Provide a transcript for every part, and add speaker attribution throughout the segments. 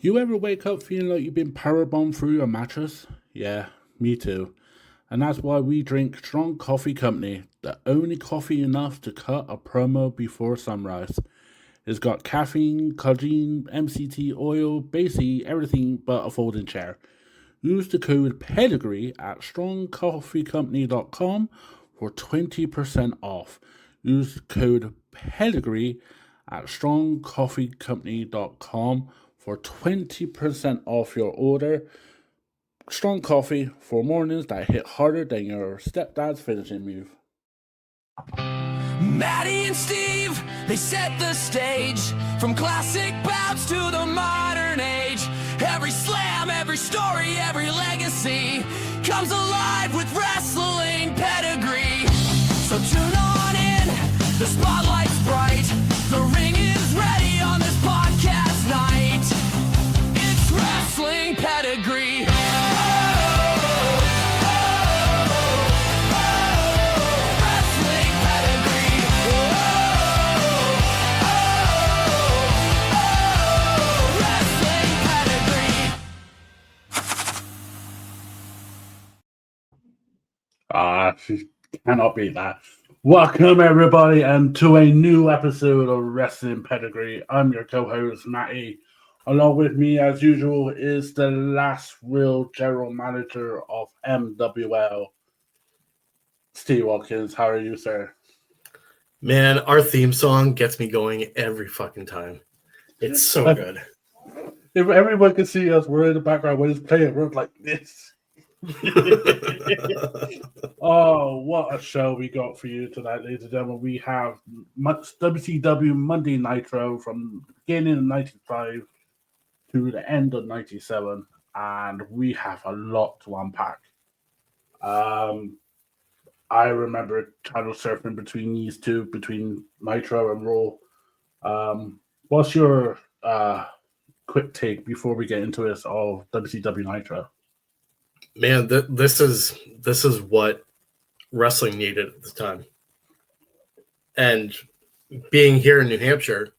Speaker 1: You ever wake up feeling like you've been powerbombed through your mattress? Yeah, me too. And that's why we drink Strong Coffee Company, the only coffee enough to cut a promo before sunrise. It's got caffeine, collagen, MCT oil, basically everything but a folding chair. Use the code PEDIGREE at strongcoffeecompany.com for 20% off. Use the code PEDIGREE at strongcoffeecompany.com for 20% off your order. Strong coffee for mornings that hit harder than your stepdad's finishing move.
Speaker 2: Maddie and Steve, they set the stage. From classic bouts to the modern age. Every slam, every story, every legacy comes alive with Wrestling Pedigree. So tune on in, the spotlight's bright. The ring is ready on this podcast night. It's Wrestling Pedigree.
Speaker 1: She cannot beat that. Welcome, everybody, and to a new episode of Wrestling Pedigree. I'm your co-host, Matty. Along with me, as usual, is the last real general manager of MWL, Steve Watkins. How are you, sir?
Speaker 3: Man, our theme song gets me going every fucking time. It's so good.
Speaker 1: If everyone could see us, we're in the background when it's playing, we're like this. Oh, what a show we got for you tonight, ladies and gentlemen. We have WCW Monday Nitro from the beginning of 95 to the end of 97, and we have a lot to unpack. I remember channel surfing between these two, between Nitro and Raw. What's your quick take before we get into this of WCW Nitro?
Speaker 3: Man, this is what wrestling needed at the time. And being here in New Hampshire,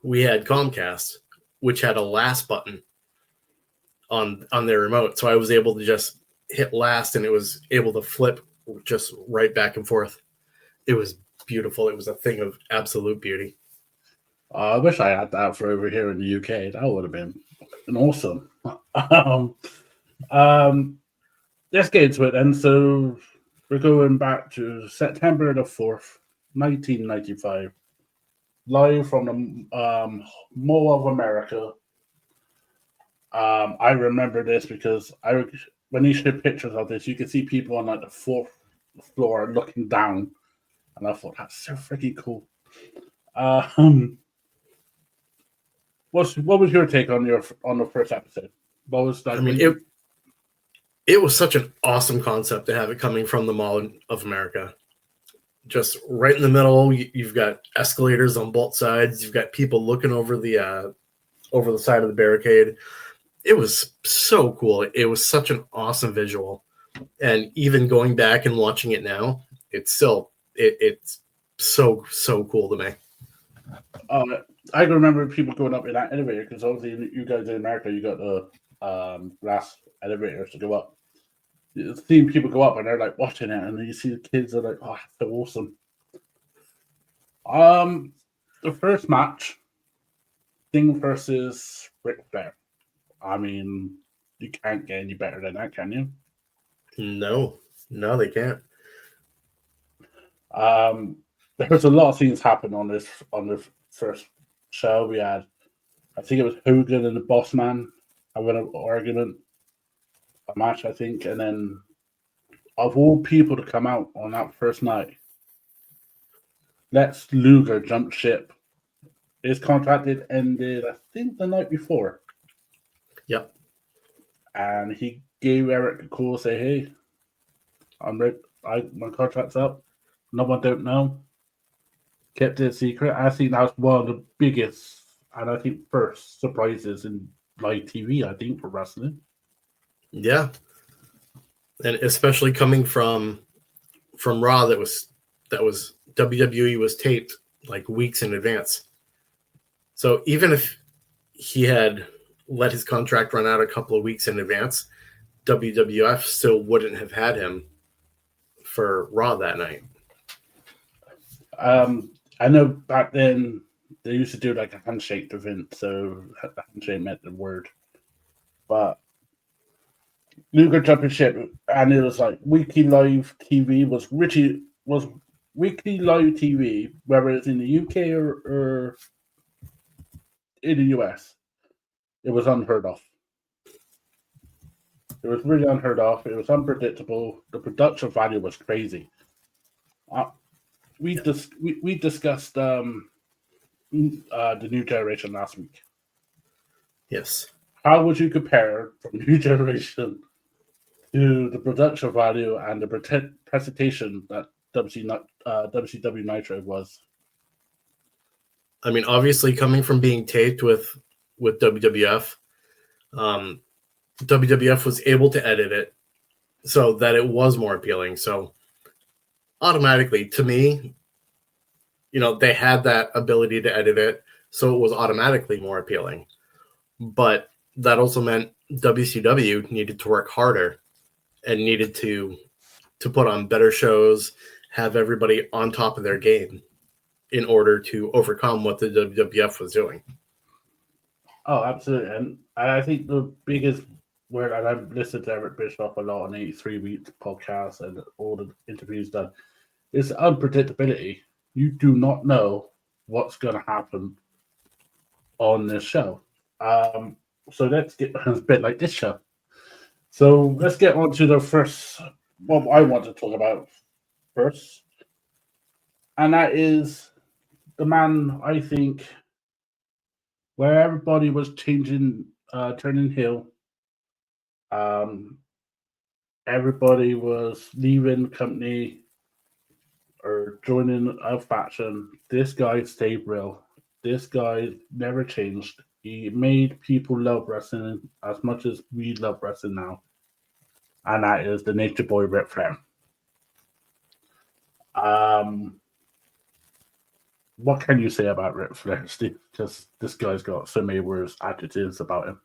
Speaker 3: we had Comcast, which had a last button on their remote. So I was able to just hit last, and it was able to flip just right back and forth. It was beautiful. It was a thing of absolute beauty.
Speaker 1: I wish I had that for over here in the UK. That would have been awesome. Let's get into it then. So we're going back to September the 4th, 1995. Live from the Mall of America. I remember this because when you showed pictures of this, you could see people on like the 4th floor looking down. And I thought, that's so freaking cool. What was your take on the first episode? What was that?
Speaker 3: I mean, it was such an awesome concept to have it coming from the Mall of America. Just right in the middle, you've got escalators on both sides. You've got people looking over the side of the barricade. It was so cool. It was such an awesome visual. And even going back and watching it now, it's so cool to me.
Speaker 1: I can remember people going up in that elevator because obviously you guys in America, you got the glass elevators to go up. Seeing people go up and they're like watching it, and then you see the kids are like, "Oh, that's so awesome." The first match, Sting versus Ric Flair. I mean, you can't get any better than that, can you?
Speaker 3: No, they can't.
Speaker 1: There was a lot of things happen on the first show. We had, I think it was Hogan and the Boss Man having an argument, a match, I think, and then of all people to come out on that first night, Lex Luger jumped ship. His contract ended, I think, the night before.
Speaker 3: Yep.
Speaker 1: And he gave Eric a call, say, "Hey, my contract's up. No one don't know." Kept it secret. I think that was one of the biggest and I think first surprises in live TV, I think, for wrestling.
Speaker 3: Yeah. And especially coming from Raw, that was WWE was taped like weeks in advance. So even if he had let his contract run out a couple of weeks in advance, WWF still wouldn't have had him for Raw that night.
Speaker 1: I know back then they used to do like a handshake event, so a handshake meant the word. But Luger Championship, and it was like weekly live TV was weekly live TV, whether it's in the UK or in the US. It was unheard of. It was really unheard of. It was unpredictable. The production value was crazy. We discussed the new generation last week.
Speaker 3: Yes.
Speaker 1: How would you compare from new generation to the production value and the presentation that WCW Nitro was?
Speaker 3: I mean, obviously, coming from being taped with WWF, WWF was able to edit it so that it was more appealing. So automatically, to me, they had that ability to edit it, so it was automatically more appealing. But that also meant WCW needed to work harder and needed to put on better shows, have everybody on top of their game in order to overcome what the WWF was doing.
Speaker 1: Oh, absolutely. And I think the biggest word, and I've listened to Eric Bischoff a lot on 83 Weeks podcast and all the interviews done, is unpredictability. You do not know what's going to happen on this show. So let's get a bit like this show. So let's get on to the first, what I want to talk about first. And that is the man, I think, where everybody was turning heel. Everybody was leaving the company or joining a faction. This guy stayed real. This guy never changed. He made people love wrestling as much as we love wrestling now. And that is the Nature Boy Ric Flair. What can you say about Ric Flair, Steve? Because this guy's got so many words, adjectives about him.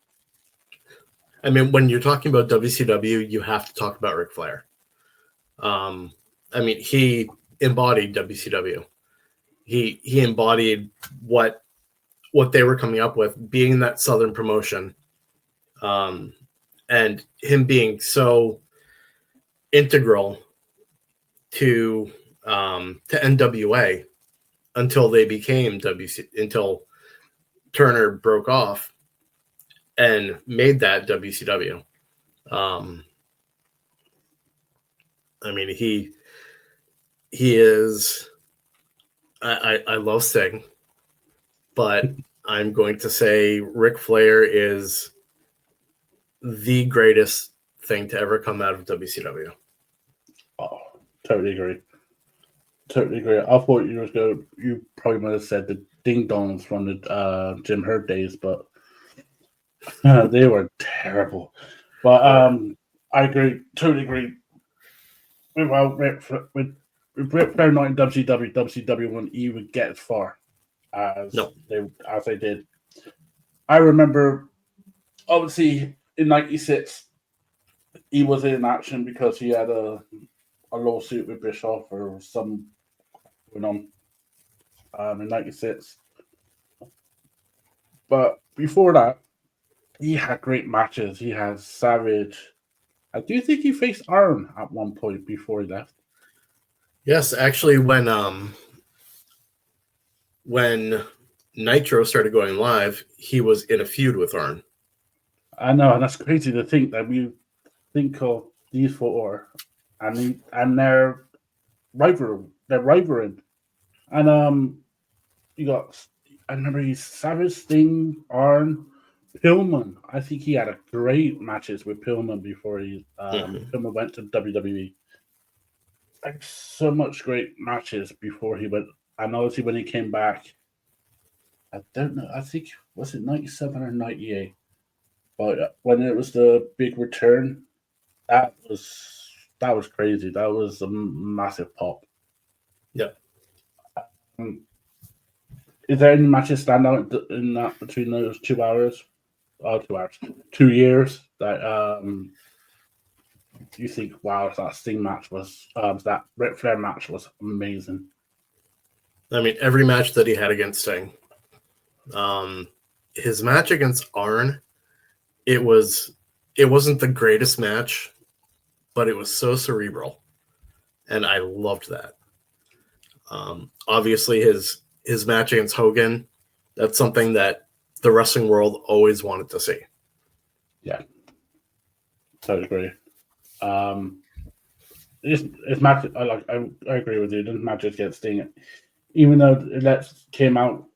Speaker 3: I mean, when you're talking about WCW, you have to talk about Ric Flair. I mean, he embodied WCW. He embodied what they were coming up with, being that Southern promotion, and him being so integral to NWA until they became until Turner broke off and made that WCW. I mean, he is. I love Sting, but I'm going to say Ric Flair is the greatest thing to ever come out of WCW.
Speaker 1: Oh, totally agree. Totally agree. I thought you probably might have said the Ding Dongs from the Jim Herd days, but they were terrible. But I agree, totally agree. With Ric Flair not in WCW, WCW wouldn't even get as far as they did. I remember, obviously, in '96, he was in action because he had a lawsuit with Bischoff or some going on in '96. But before that, he had great matches. He had Savage. I do think he faced Arn at one point before he left.
Speaker 3: Yes, actually, when Nitro started going live, he was in a feud with Arn.
Speaker 1: I know, and that's crazy to think that we think of these four and they're rivaling. And you got, I remember he's Savage, Sting, Arn, Pillman. I think he had a great matches with Pillman before Pillman went to WWE. Like so much great matches before he went. And obviously when he came back, I don't know. I think was it '97 or '98? But when it was the big return, that was crazy. That was a massive pop.
Speaker 3: Yeah.
Speaker 1: Is there any matches stand out in that between those 2 hours? 2 hours, 2 years. That you think, wow, that Sting match was that Ric Flair match was amazing.
Speaker 3: I mean, every match that he had against Sting, his match against Arn, it wasn't the greatest match, but it was so cerebral, and I loved that. Obviously, his match against Hogan, that's something that the wrestling world always wanted to see.
Speaker 1: Yeah, totally agree. His match, I agree with you. This match against Sting, even though it came out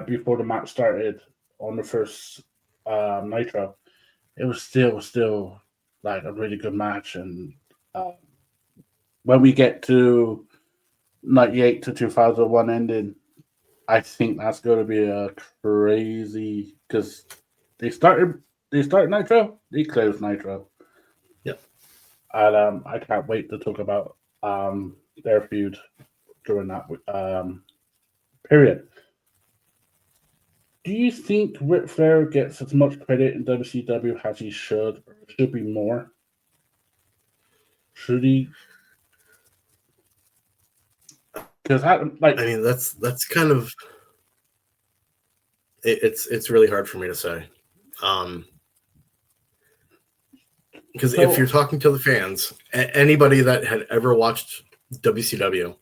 Speaker 1: before the match started on the first Nitro, it was still like a really good match. And when we get to 98 to 2001 ending, I think that's going to be a crazy, because they started Nitro, they closed Nitro.
Speaker 3: Yep.
Speaker 1: And I can't wait to talk about their feud during that period. Do you think Ric Flair gets as much credit in WCW as he should, or should be more? Should he? Because
Speaker 3: I mean, that's kind of it's really hard for me to say. Because if you're talking to the fans, anybody that had ever watched WCW,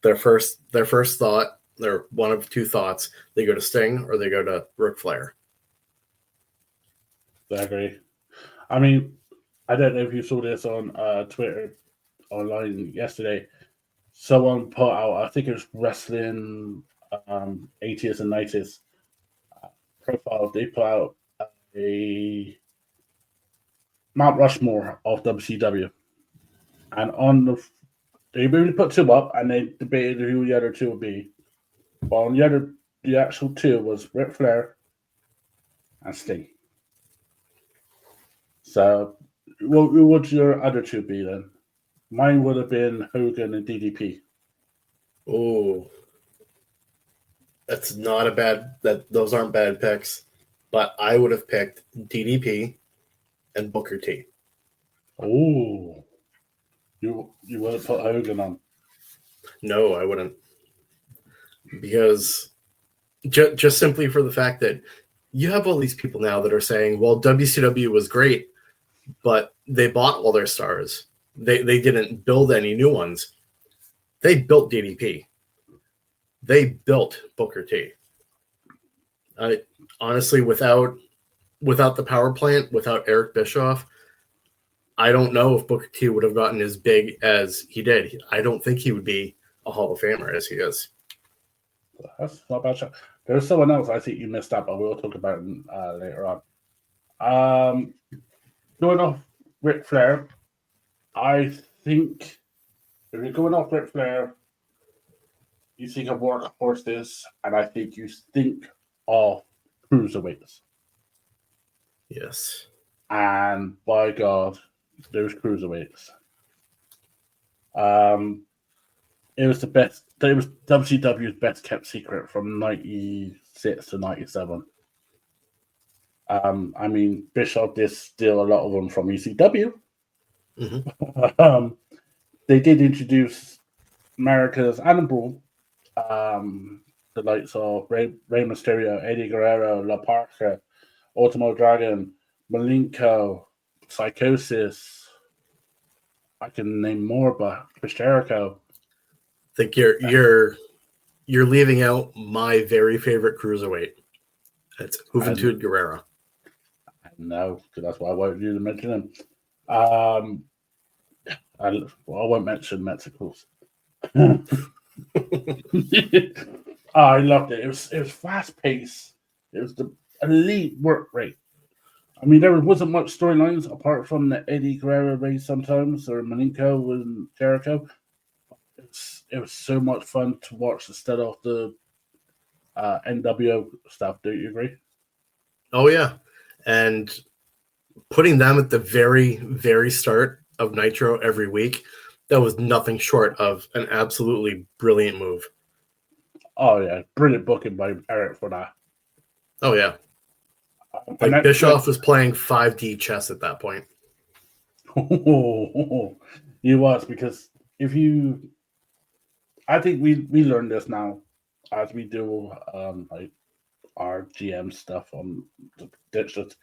Speaker 3: their first thought, their one of two thoughts, they go to Sting or they go to Ric Flair.
Speaker 1: I agree. I mean, I don't know if you saw this on Twitter online yesterday. Someone put out, I think it was Wrestling 80s and 90s profile. They put out a Mount Rushmore of WCW, and they really put two up, and they debated who the other two would be. Well, on the actual two was Ric Flair and Sting. So, what would your other two be then? Mine would have been Hogan and DDP.
Speaker 3: Oh, that's not a bad. Those aren't bad picks, but I would have picked DDP and Booker T.
Speaker 1: Oh, you would have put Hogan on?
Speaker 3: No, I wouldn't, because just simply for the fact that you have all these people now that are saying, "Well, WCW was great, but they bought all their stars. They didn't build any new ones. They built DDP. They built Booker T. Honestly, without the power plant, without Eric Bischoff, I don't know if Booker T would have gotten as big as he did. I don't think he would be a Hall of Famer as he is.
Speaker 1: That's not a bad shot. There's someone else I think you missed out, but we'll talk about him later on. Going off Ric Flair, I think if you're going off Ric Flair, you think of workhorses, and I think you think of cruiserweights.
Speaker 3: Yes.
Speaker 1: And by God, those cruiserweights. It was the best. It was WCW's best kept secret from 96 to 97. I mean, Bischoff did steal a lot of them from ECW.
Speaker 3: Mm-hmm.
Speaker 1: They did introduce America's Animal, the likes of Rey Mysterio, Eddie Guerrero, La Parca, Ultimo Dragon, Malenko, Psychosis. I can name more, but Chris Jericho.
Speaker 3: I think you're leaving out my very favorite cruiserweight. That's Juventud Guerrera.
Speaker 1: No, because that's why I wanted you to mention him. I won't mention Mexicals. I loved it. It was fast paced. It was the elite work rate. I mean, there wasn't much storylines apart from the Eddie Guerrero race sometimes, or Malenko and Jericho. It was so much fun to watch instead of the NWO stuff. Do you agree?
Speaker 3: Oh yeah, and putting them at the very, very start of Nitro every week, that was nothing short of an absolutely brilliant move.
Speaker 1: Oh yeah, brilliant booking by Eric for that.
Speaker 3: Oh yeah. Like Bischoff was playing 5D chess at that point.
Speaker 1: He was, because I think we learned this now as we do like our GM stuff on it's just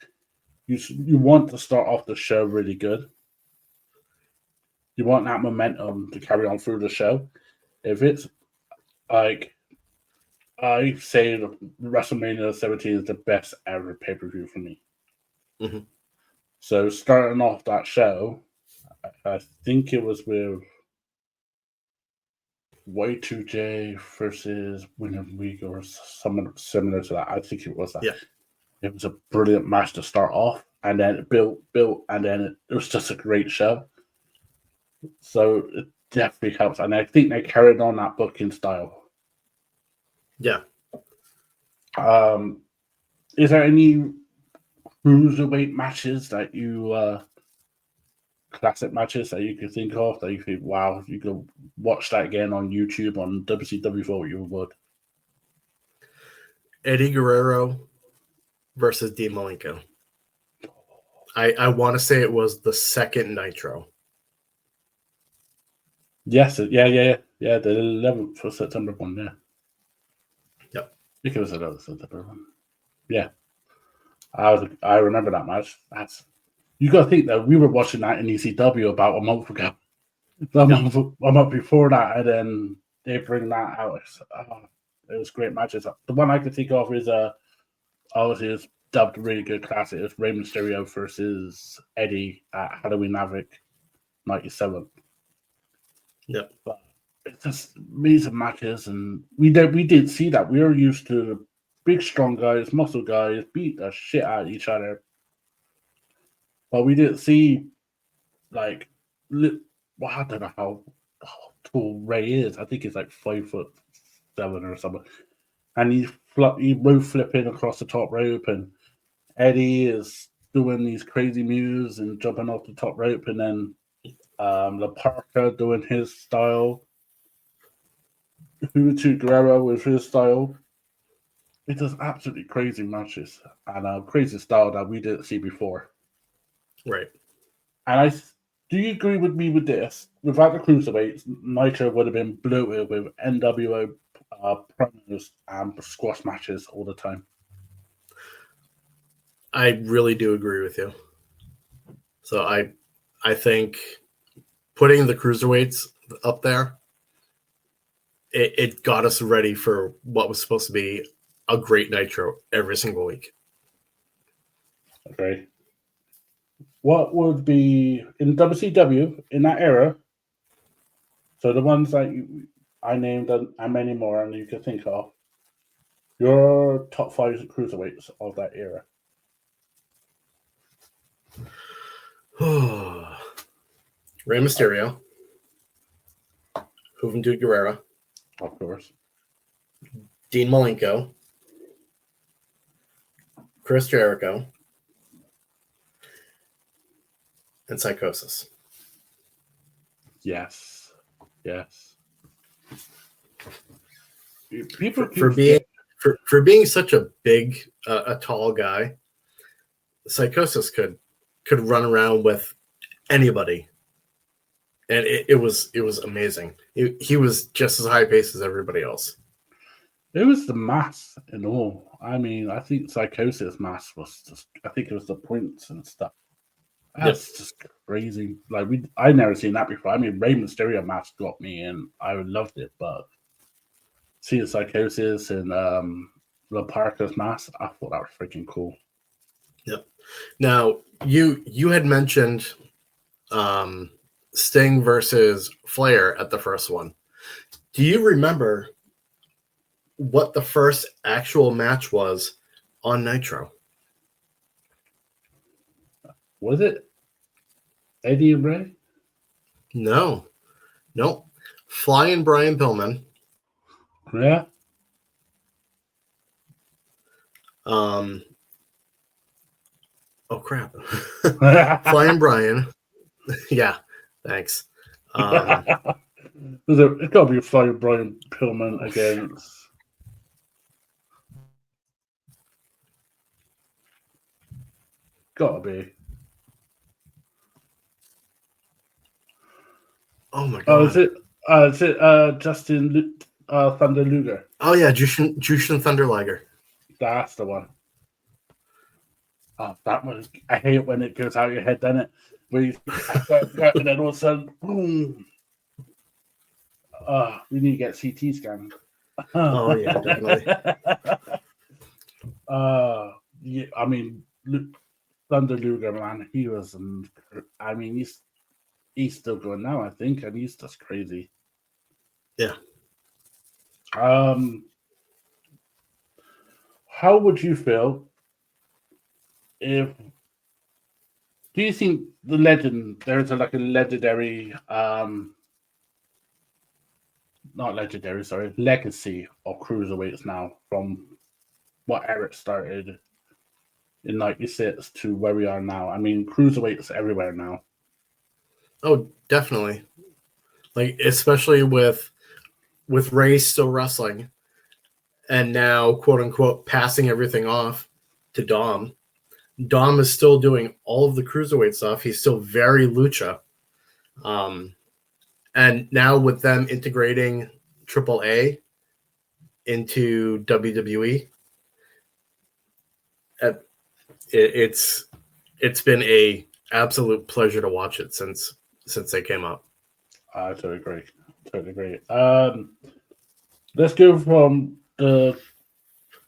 Speaker 1: you want to start off the show really good. You want that momentum to carry on through the show. If it's like, I say WrestleMania 17 is the best ever pay-per-view for me.
Speaker 3: Mm-hmm.
Speaker 1: So starting off that show, I think it was with Y2J versus Winner Week or someone similar to that. I think it was that.
Speaker 3: Yeah.
Speaker 1: It was a brilliant match to start off, and then it built, and then it was just a great show. So it definitely helps, and I think they carried on that booking style.
Speaker 3: Yeah.
Speaker 1: Is there any cruiserweight matches that you classic matches that you could think of that you think, wow, you could watch that again on YouTube on WCW for what you would?
Speaker 3: Eddie Guerrero versus Dean Malenko. I want to say it was the second Nitro.
Speaker 1: Yes, yeah. The 11th of September one, yeah.
Speaker 3: Yep.
Speaker 1: I think it was the 11th of September one. Yeah. I remember that match. You got to think that we were watching that in ECW about a month ago. A month before that, and then they bring that out. It was great matches. The one I could think of is obviously it's dubbed really good classic. It's Rey Mysterio versus Eddie at Halloween Havoc 97.
Speaker 3: Yep.
Speaker 1: But it's just amazing matches, and we did see that. We were used to big, strong guys, muscle guys beat the shit out of each other. But we didn't see, like, I don't know how tall Ray is. I think he's like 5'7" or something. And he's rope flipping across the top rope, and Eddie is doing these crazy moves and jumping off the top rope, and then La Parka doing his style. Hutu Guerrero with his style. It does absolutely crazy matches and crazy style that we didn't see before.
Speaker 3: Right.
Speaker 1: And do you agree with me with this? Without the cruiserweights, Nitro would have been bloated with NWO promos and squash matches all the time.
Speaker 3: I really do agree with you. So I think putting the cruiserweights up there, it got us ready for what was supposed to be a great Nitro every single week.
Speaker 1: Okay. What would be in WCW in that era? So the ones that I named and many more, and you can think of your top 5 cruiserweights of that era.
Speaker 3: Rey Mysterio, Juventud Guerrera,
Speaker 1: Of course.
Speaker 3: Dean Malenko, Chris Jericho, and Psychosis.
Speaker 1: Yes. People
Speaker 3: for being such a big, a tall guy, Psychosis could run around with anybody, and it was amazing. He was just as high paced as everybody else.
Speaker 1: It was the mass and all. I mean, I think Psychosis mass was just, I think it was the points and stuff. That's just crazy. Like I never seen that before. I mean, Rey Mysterio mask got me, and I loved it. But seeing Psychosis and La Parka's mask, I thought that was freaking cool.
Speaker 3: Yep. Now you had mentioned Sting versus Flair at the first one. Do you remember what the first actual match was on Nitro?
Speaker 1: Was it Eddie and Ray?
Speaker 3: No. Flying Brian Pillman.
Speaker 1: Yeah.
Speaker 3: Oh crap. Flying Brian. Yeah, thanks.
Speaker 1: It's got to be Flying Brian Pillman against. Gotta be.
Speaker 3: Oh my
Speaker 1: Oh,
Speaker 3: god.
Speaker 1: is it Justin Thunder Luger?
Speaker 3: Oh yeah, Jushin Thunder Liger.
Speaker 1: That's the one. Oh, that one. I hate when it goes out of your head, doesn't it? Where you and then all of a sudden, boom. We need to get CT scan.
Speaker 3: Oh yeah, definitely.
Speaker 1: Yeah, I mean, Thunder Luger, man, he was. I mean, he's still going now, I think, and he's just crazy.
Speaker 3: Yeah.
Speaker 1: How would you feel if? Do you think the legend? There's like a legendary, not legendary, sorry, legacy of cruiserweights now from what Eric started in '96 to where we are now. I mean, cruiserweights everywhere now.
Speaker 3: Oh, definitely. Like especially with Ray still wrestling, and now quote unquote passing everything off to Dom. Dom is still doing all of the cruiserweight stuff. He's still very lucha. And now with them integrating AAA into WWE, it's been a absolute pleasure to watch it since they came up.
Speaker 1: I totally agree. Totally agree. Let's go from the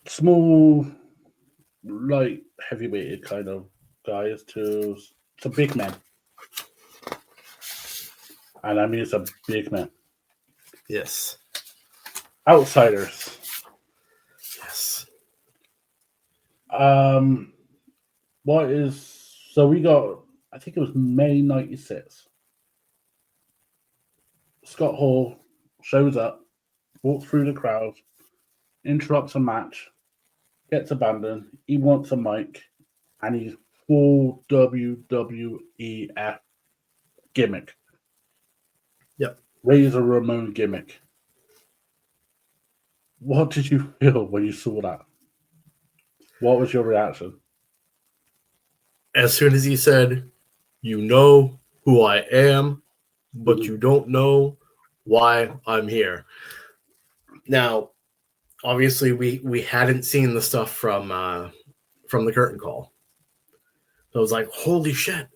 Speaker 1: small, light, heavyweighted kind of guys to some big men. And I mean some big men.
Speaker 3: Yes.
Speaker 1: Outsiders.
Speaker 3: Yes.
Speaker 1: So we got, I think it was May 96. Scott Hall shows up, walks through the crowd, interrupts a match, gets abandoned. He wants a mic, and he's full WWEF gimmick.
Speaker 3: Yep.
Speaker 1: Razor Ramon gimmick. What did you feel when you saw that? What was your reaction?
Speaker 3: As soon as he said, "You know who I am, but you don't know why I'm here." Now, obviously, we hadn't seen the stuff from the curtain call. So I was like, "Holy shit!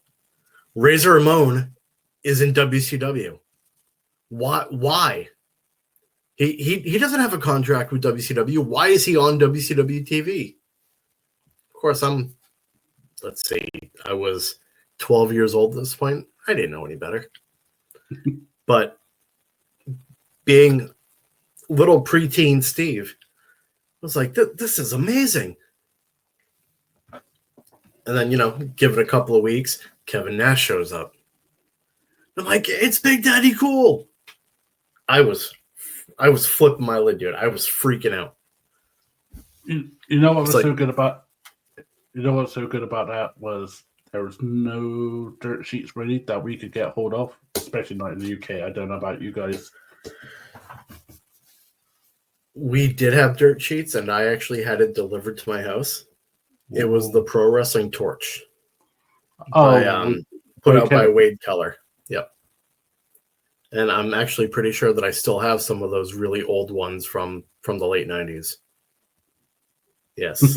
Speaker 3: Razor Ramon is in WCW. Why? He doesn't have a contract with WCW. Why is he on WCW TV?" Of course, let's see, I was 12 years old at this point. I didn't know any better. But being little preteen Steve, I was like, this is amazing. And then, give it a couple of weeks, Kevin Nash shows up. I'm like, it's Big Daddy Cool. I was flipping my lid, dude. I was freaking out.
Speaker 1: You know what was so good about? You know what's so good about that was there was no dirt sheets ready that we could get hold of, especially not in the UK. I don't know about you guys.
Speaker 3: We did have dirt sheets, and I actually had it delivered to my house. It was the Pro Wrestling Torch. Put out by Wade Keller. Yep. And I'm actually pretty sure that I still have some of those really old ones from the late 90s. Yes.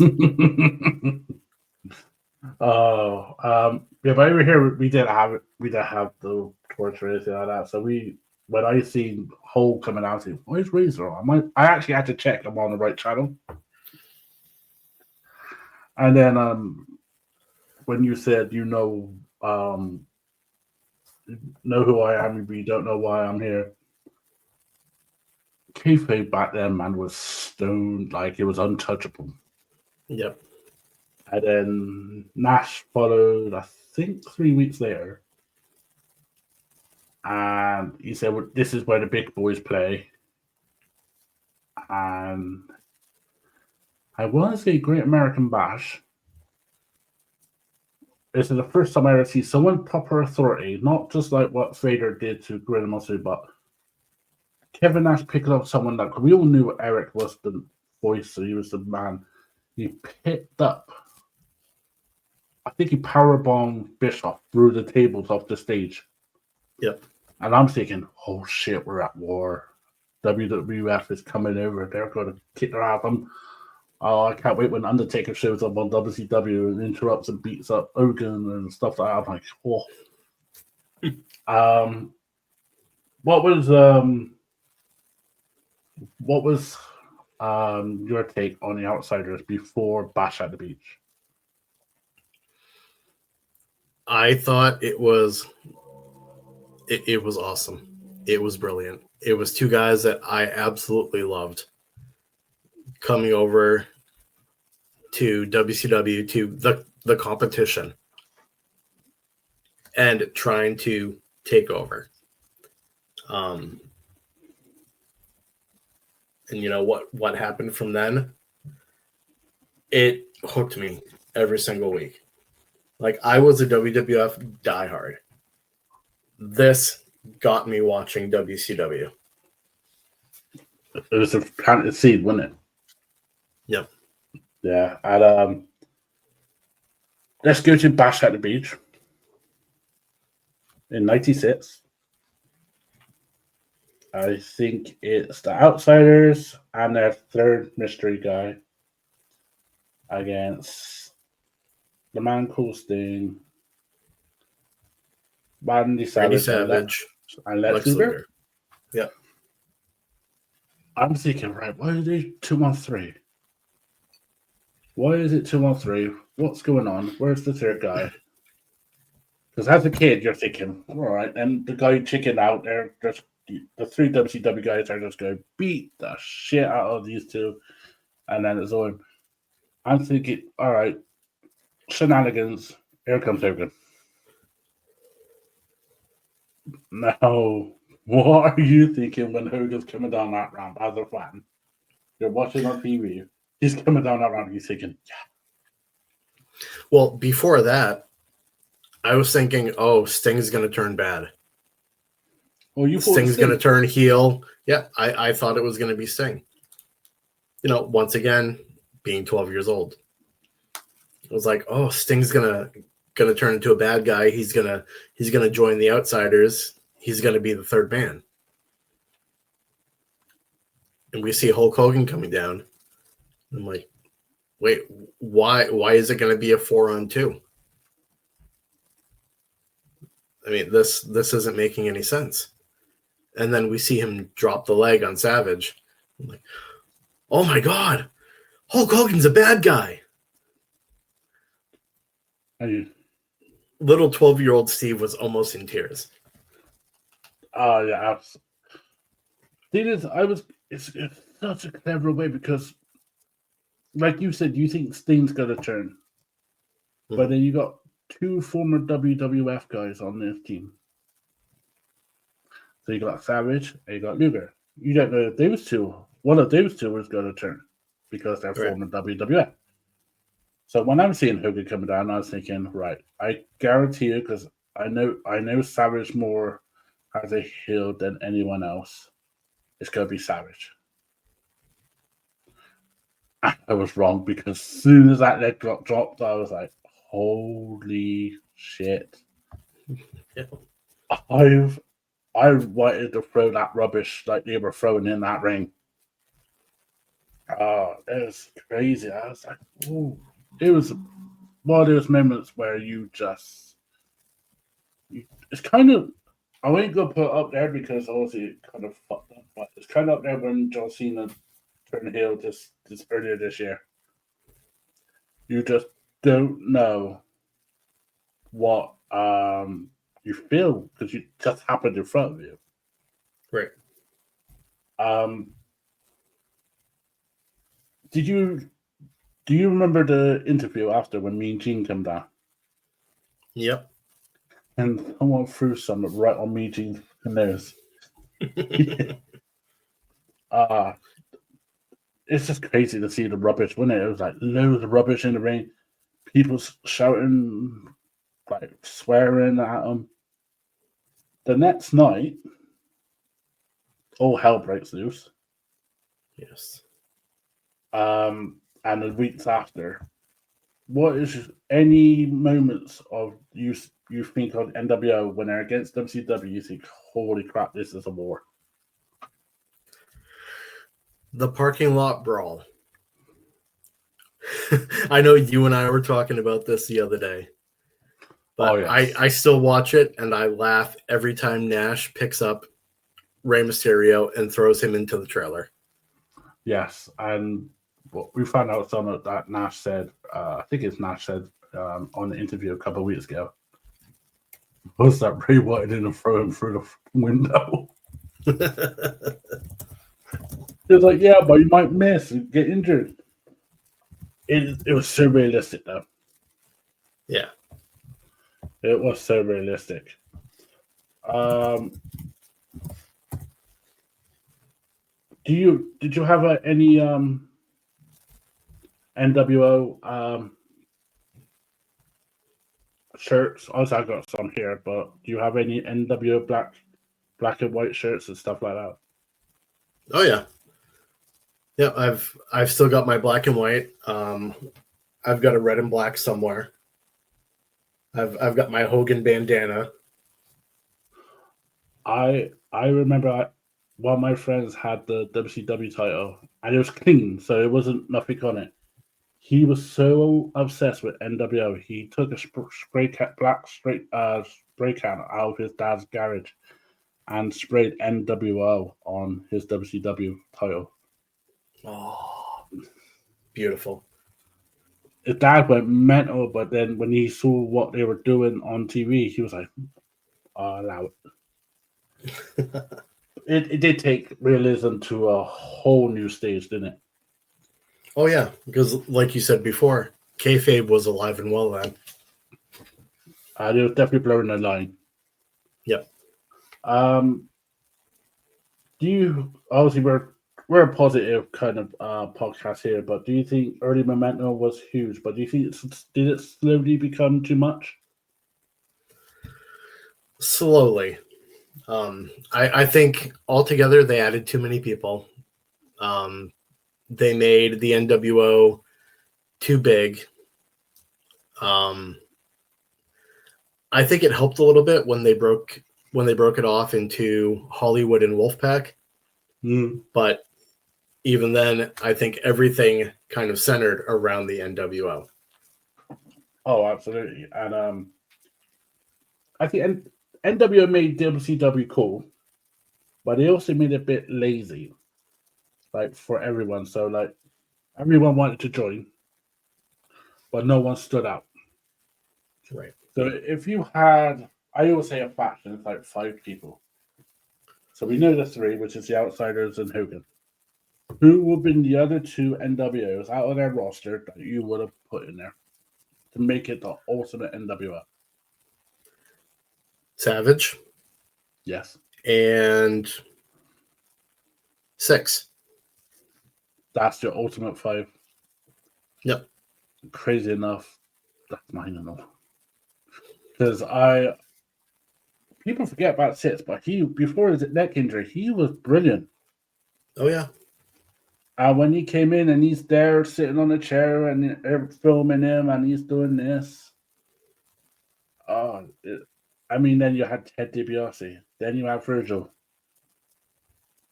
Speaker 1: Yeah, but over here we didn't have the torch or anything like that. So when I seen Hole coming out, I said, "Where's Razor?" I actually had to check I'm on the right channel. And then when you said know who I am, but you don't know why I'm here. Kayfabe back then, man, was stoned, like it was untouchable.
Speaker 3: Yep.
Speaker 1: And then Nash followed, I think, 3 weeks later. And he said, well, this is where the big boys play. And I want to say Great American Bash. This is the first time I ever see someone proper authority, not just like what Vader did to Gorilla Monsoon, but Kevin Nash picking up someone that we all knew Eric was the voice, so he was the man. He picked up I think he powerbombed Bischoff through the tables off the stage.
Speaker 3: Yep.
Speaker 1: And I'm thinking, oh shit, we're at war. WWF is coming over. They're going to kick their ass. I can't wait when Undertaker shows up on WCW and interrupts and beats up Hogan and stuff like that. I'm like, oh. What was your take on the Outsiders before Bash at the Beach?
Speaker 3: I thought it was awesome. It was brilliant. It was two guys that I absolutely loved coming over to WCW, to the competition, and trying to take over. And you know what happened from then? It hooked me every single week. Like, I was a WWF diehard. This got me watching WCW.
Speaker 1: It was a planted seed, wasn't it?
Speaker 3: Yep.
Speaker 1: Yeah. And let's go to Bash at the Beach in '96. I think it's the Outsiders and their third mystery guy against the Man Called Sting, Randy Savage, and Lex Luger.
Speaker 3: Yeah.
Speaker 1: I'm thinking, right, why are they 2-on-3? Why is it 2-on-3? What's going on? Where's the third guy? Because as a kid, you're thinking, all right, and the guy chickened out there, just the three WCW guys are just going to beat the shit out of these two, and then it's on. I'm thinking, all right, shenanigans. Here comes Hogan. Now, what are you thinking when Hogan's coming down that ramp as a fan? You're watching on TV. He's coming down that ramp. You're thinking, yeah.
Speaker 3: Well, before that, I was thinking, oh, Sting's going to turn bad.
Speaker 1: Oh, you thought
Speaker 3: Sting's going to turn heel. Yeah, I thought it was going to be Sting. You know, once again, being 12 years old. It was like, oh, Sting's gonna turn into a bad guy. He's gonna join the Outsiders. He's gonna be the third man. And we see Hulk Hogan coming down. I'm like, wait, why is it gonna be a 4-on-2? I mean, this isn't making any sense. And then we see him drop the leg on Savage. I'm like, oh my God, Hulk Hogan's a bad guy. Little 12-year-old Steve was almost in tears.
Speaker 1: Oh, yeah. It's such a clever way because, like you said, you think Sting's going to turn. Mm-hmm. But then you got two former WWF guys on this team. So you got Savage and you got Luger. You don't know if those two, one of those two is going to turn because they're former WWF. So when I'm seeing Hogan coming down, I was thinking, right, I guarantee you, because I know Savage more as a heel than anyone else. It's going to be Savage. I was wrong because as soon as that leg dropped, I was like, holy shit.
Speaker 3: Yeah.
Speaker 1: I wanted to throw that rubbish like they were throwing in that ring. Oh, it was crazy. I was like, ooh. It was one of those moments where it's kind of, I ain't going to put it up there because obviously it kind of fucked up, but it's kind of up there when John Cena turned heel just earlier this year. You just don't know what you feel because you just happened in front of you.
Speaker 3: Right.
Speaker 1: Do you remember the interview after when Mean Gene came down?
Speaker 3: Yep.
Speaker 1: And someone threw something right on Mean Gene's nose. It's just crazy to see the rubbish, wasn't it? It was like loads of rubbish in the ring. People shouting, like swearing at them. The next night, all hell breaks loose.
Speaker 3: Yes.
Speaker 1: And the weeks after, what is any moments of you think of NWO when they're against WCW? You think, holy crap, this is a war.
Speaker 3: The parking lot brawl. I know you and I were talking about this the other day, but
Speaker 1: yes.
Speaker 3: I still watch it and I laugh every time Nash picks up Rey Mysterio and throws him into the trailer.
Speaker 1: Yes, and we found out something that Nash said. I think it's Nash said on the interview a couple of weeks ago. Was that Ray wanted him to throw him through the window? He was like, "Yeah, but you might miss and get injured." It was so realistic, though.
Speaker 3: Yeah,
Speaker 1: it was so realistic. Did you have any NWO shirts? Also, I got some here, but do you have any NWO black and white shirts and stuff like that?
Speaker 3: Oh yeah. Yeah, I've still got my black and white. I've got a red and black somewhere. I've got my Hogan bandana.
Speaker 1: I remember one of my friends had the WCW title, and it was clean, so it wasn't nothing on it. He was so obsessed with NWO, he took a spray can out of his dad's garage and sprayed NWO on his WCW title.
Speaker 3: Oh, beautiful.
Speaker 1: His dad went mental, but then when he saw what they were doing on TV, he was like, "I'll allow it." It did take realism to a whole new stage, didn't it?
Speaker 3: Oh yeah, because like you said before, kayfabe was alive and well then.
Speaker 1: They were definitely blurring the line.
Speaker 3: Yep.
Speaker 1: Do you obviously we're a positive kind of podcast here, but do you think early momentum was huge? But do you think did it slowly become too much?
Speaker 3: Slowly. I think altogether they added too many people. They made the NWO too big. I think it helped a little bit when they broke it off into Hollywood and Wolfpack. But even then, I think everything kind of centered around the NWO.
Speaker 1: Oh, absolutely. And I think NWO made WCW cool, but they also made it a bit lazy, like for everyone. So like everyone wanted to join, but no one stood out.
Speaker 3: Right.
Speaker 1: So if you had, I always say a faction, it's like 5 people. So we know the 3, which is the Outsiders and Hogan. Who would have been the other 2 NWOs out of their roster that you would have put in there to make it the ultimate NWO?
Speaker 3: Savage.
Speaker 1: Yes.
Speaker 3: And Syxx.
Speaker 1: That's your ultimate 5.
Speaker 3: Yep.
Speaker 1: Crazy enough, that's mine and all. Because people forget about Syxx, but before his neck injury, he was brilliant.
Speaker 3: Oh yeah.
Speaker 1: When he came in and he's there sitting on a chair and they're filming him and he's doing this. Then you had Ted DiBiase. Then you have Virgil.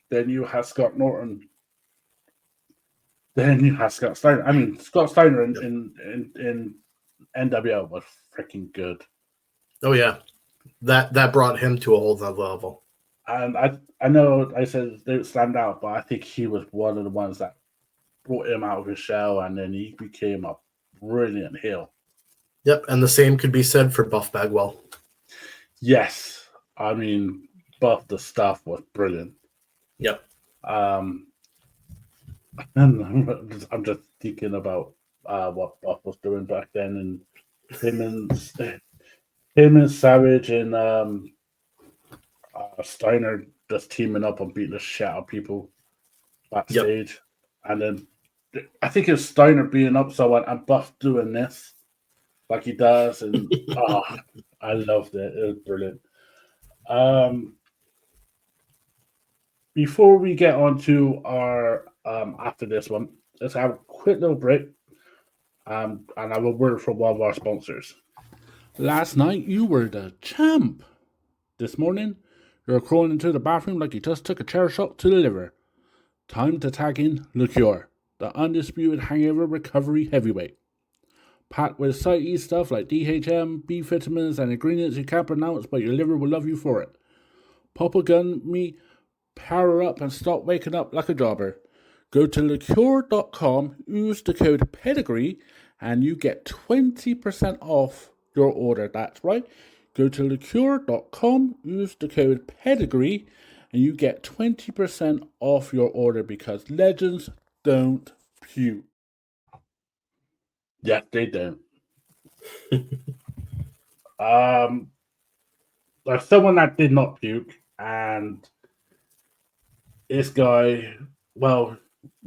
Speaker 1: Then you have Scott Norton. Then you have Scott Steiner. Scott Steiner in NWO was freaking good.
Speaker 3: Oh yeah. That brought him to a whole other level.
Speaker 1: And I know I said they would stand out, but I think he was one of the ones that brought him out of his shell, and then he became a brilliant heel.
Speaker 3: Yep, and the same could be said for Buff Bagwell.
Speaker 1: Yes, Buff the Stuff was brilliant.
Speaker 3: Yep.
Speaker 1: And I'm just thinking about what Buff was doing back then, and him and Savage and Steiner just teaming up and beating the shit out of people backstage. Yep. And then I think it's Steiner beating up someone and Buff doing this like he does. And I loved it. It was brilliant. Before we get on to our after this one, let's have a quick little break. And I have a word from one of our sponsors. Last night you were the champ. This morning you're crawling into the bathroom like you just took a chair shot to the liver. Time to tag in Le Cure, the undisputed hangover recovery heavyweight. Packed with site stuff like DHM, B vitamins, and ingredients you can't pronounce, but your liver will love you for it. Pop a gun, me, power up, and stop waking up like a jobber. Go to lecure.com, use the code PEDIGREE, and you get 20% off your order. That's right. Go to lecure.com, use the code PEDIGREE, and you get 20% off your order because legends don't puke. Yeah, they don't. There's someone that did not puke, and this guy, well,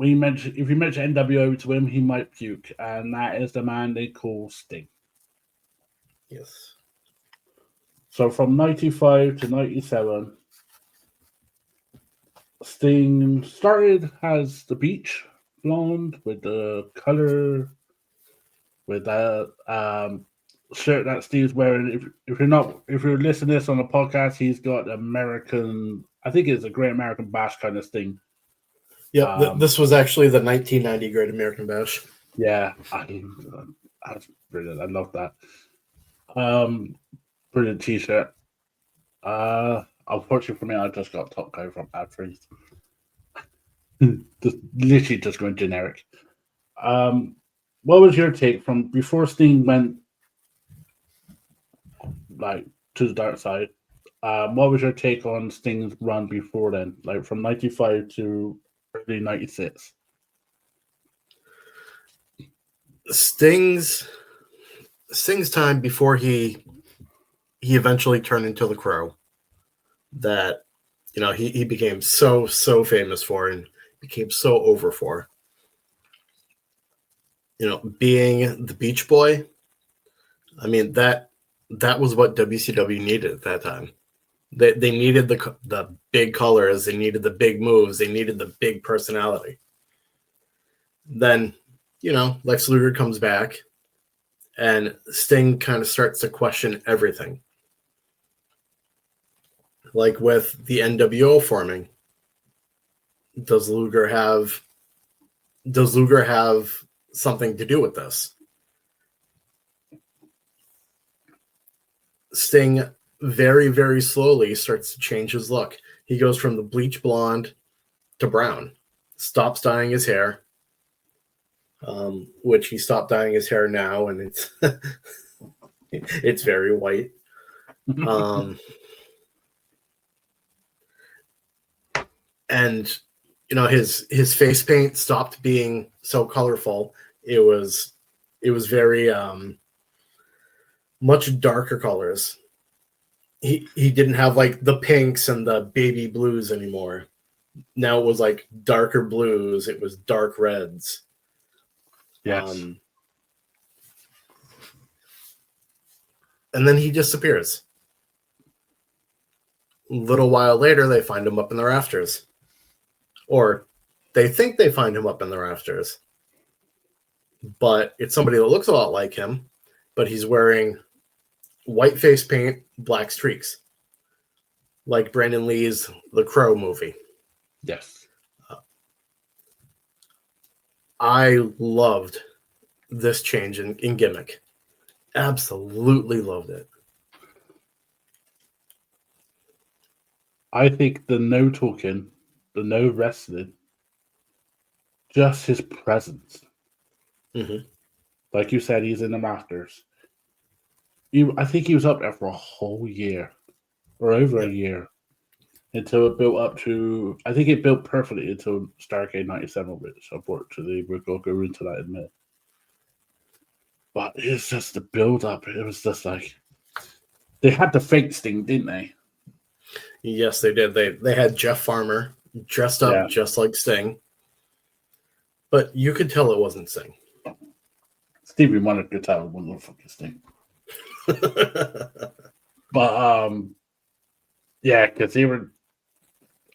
Speaker 1: if you mention NWO to him, he might puke, and that is the man they call Sting.
Speaker 3: Yes.
Speaker 1: So from 95 to 97, Sting started as the beach blonde with the color, with that shirt that Steve's wearing. If you're listening to this on a podcast, he's got American, I think it's a Great American Bash kind of Sting.
Speaker 3: Yeah, this was actually the 1990 Great American Bash.
Speaker 1: Yeah, that's brilliant. I love that. Brilliant t-shirt. Unfortunately for me, I just got Top Guy from Ad Freeze. Literally just going generic. What was your take from before Sting went like to the dark side? What was your take on Sting's run before then, like from 95 to early 96?
Speaker 3: Sting's time before he eventually turned into the Crow, that he became so famous for and became so over for. Being the Beach Boy, I mean that was what WCW needed at that time. They needed the big colors, they needed the big moves, they needed the big personality. Then, Lex Luger comes back, and Sting kind of starts to question everything. Like with the NWO forming, does Luger have something to do with this? Sting very, very slowly starts to change his look. He goes from the bleach blonde to brown, stops dyeing his hair, which he stopped dyeing his hair now, and it's it's very white. And his face paint stopped being so colorful. It was very much darker colors. He didn't have like the pinks and the baby blues anymore. Now it was like darker blues. It was dark reds.
Speaker 1: Yes.
Speaker 3: And then he disappears. A little while later, they find him up in the rafters. Or they think they find him up in the rafters. But it's somebody that looks a lot like him, but he's wearing white face paint, black streaks. Like Brandon Lee's The Crow movie.
Speaker 1: Yes.
Speaker 3: I loved this change in gimmick. Absolutely loved it.
Speaker 1: I think the no talking, the no wrestling, just his presence.
Speaker 3: Mm-hmm.
Speaker 1: Like you said, he's in the Masters. I think he was up there for a whole year or over a year until it built up to, I think it built perfectly until Starrcade 97, which unfortunately we're going to go into that in a minute. But it's just the build up. It was just like, they had the fake Sting, didn't they?
Speaker 3: Yes, they did. They had Jeff Farmer dressed up just like Sting. But you could tell it wasn't Sting.
Speaker 1: Stevie Wonder could tell it wasn't fucking Sting. But yeah, because they were,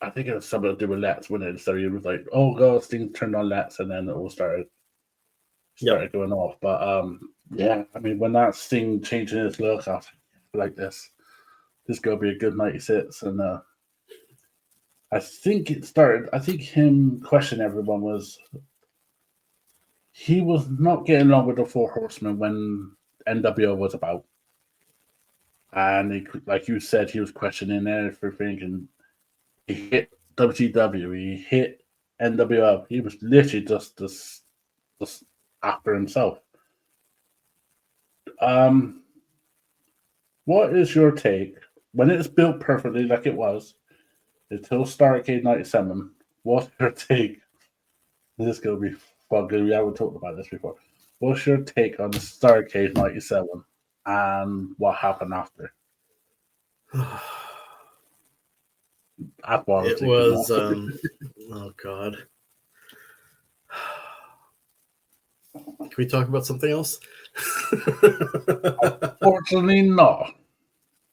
Speaker 1: I think it was something to do with Let's when it started. It was like, oh god, Sting turned on Let's, and then it all started. started going off. But yeah, I mean, when that Sting changing his look, I was like, this gonna be a good 96. And I think it started. I think him questioning everyone was he was not getting along with the Four Horsemen when NWO was about. And he, like you said, he was questioning everything, and he hit WCW, he hit NWO. He was literally just after himself. What is your take when it's built perfectly like it was until Starrcade '97? What's your take? This is gonna be fun because we haven't talked about this before. What's your take on the Starrcade '97 and what happened after?
Speaker 3: It was oh god. Can we talk about something else?
Speaker 1: Unfortunately not.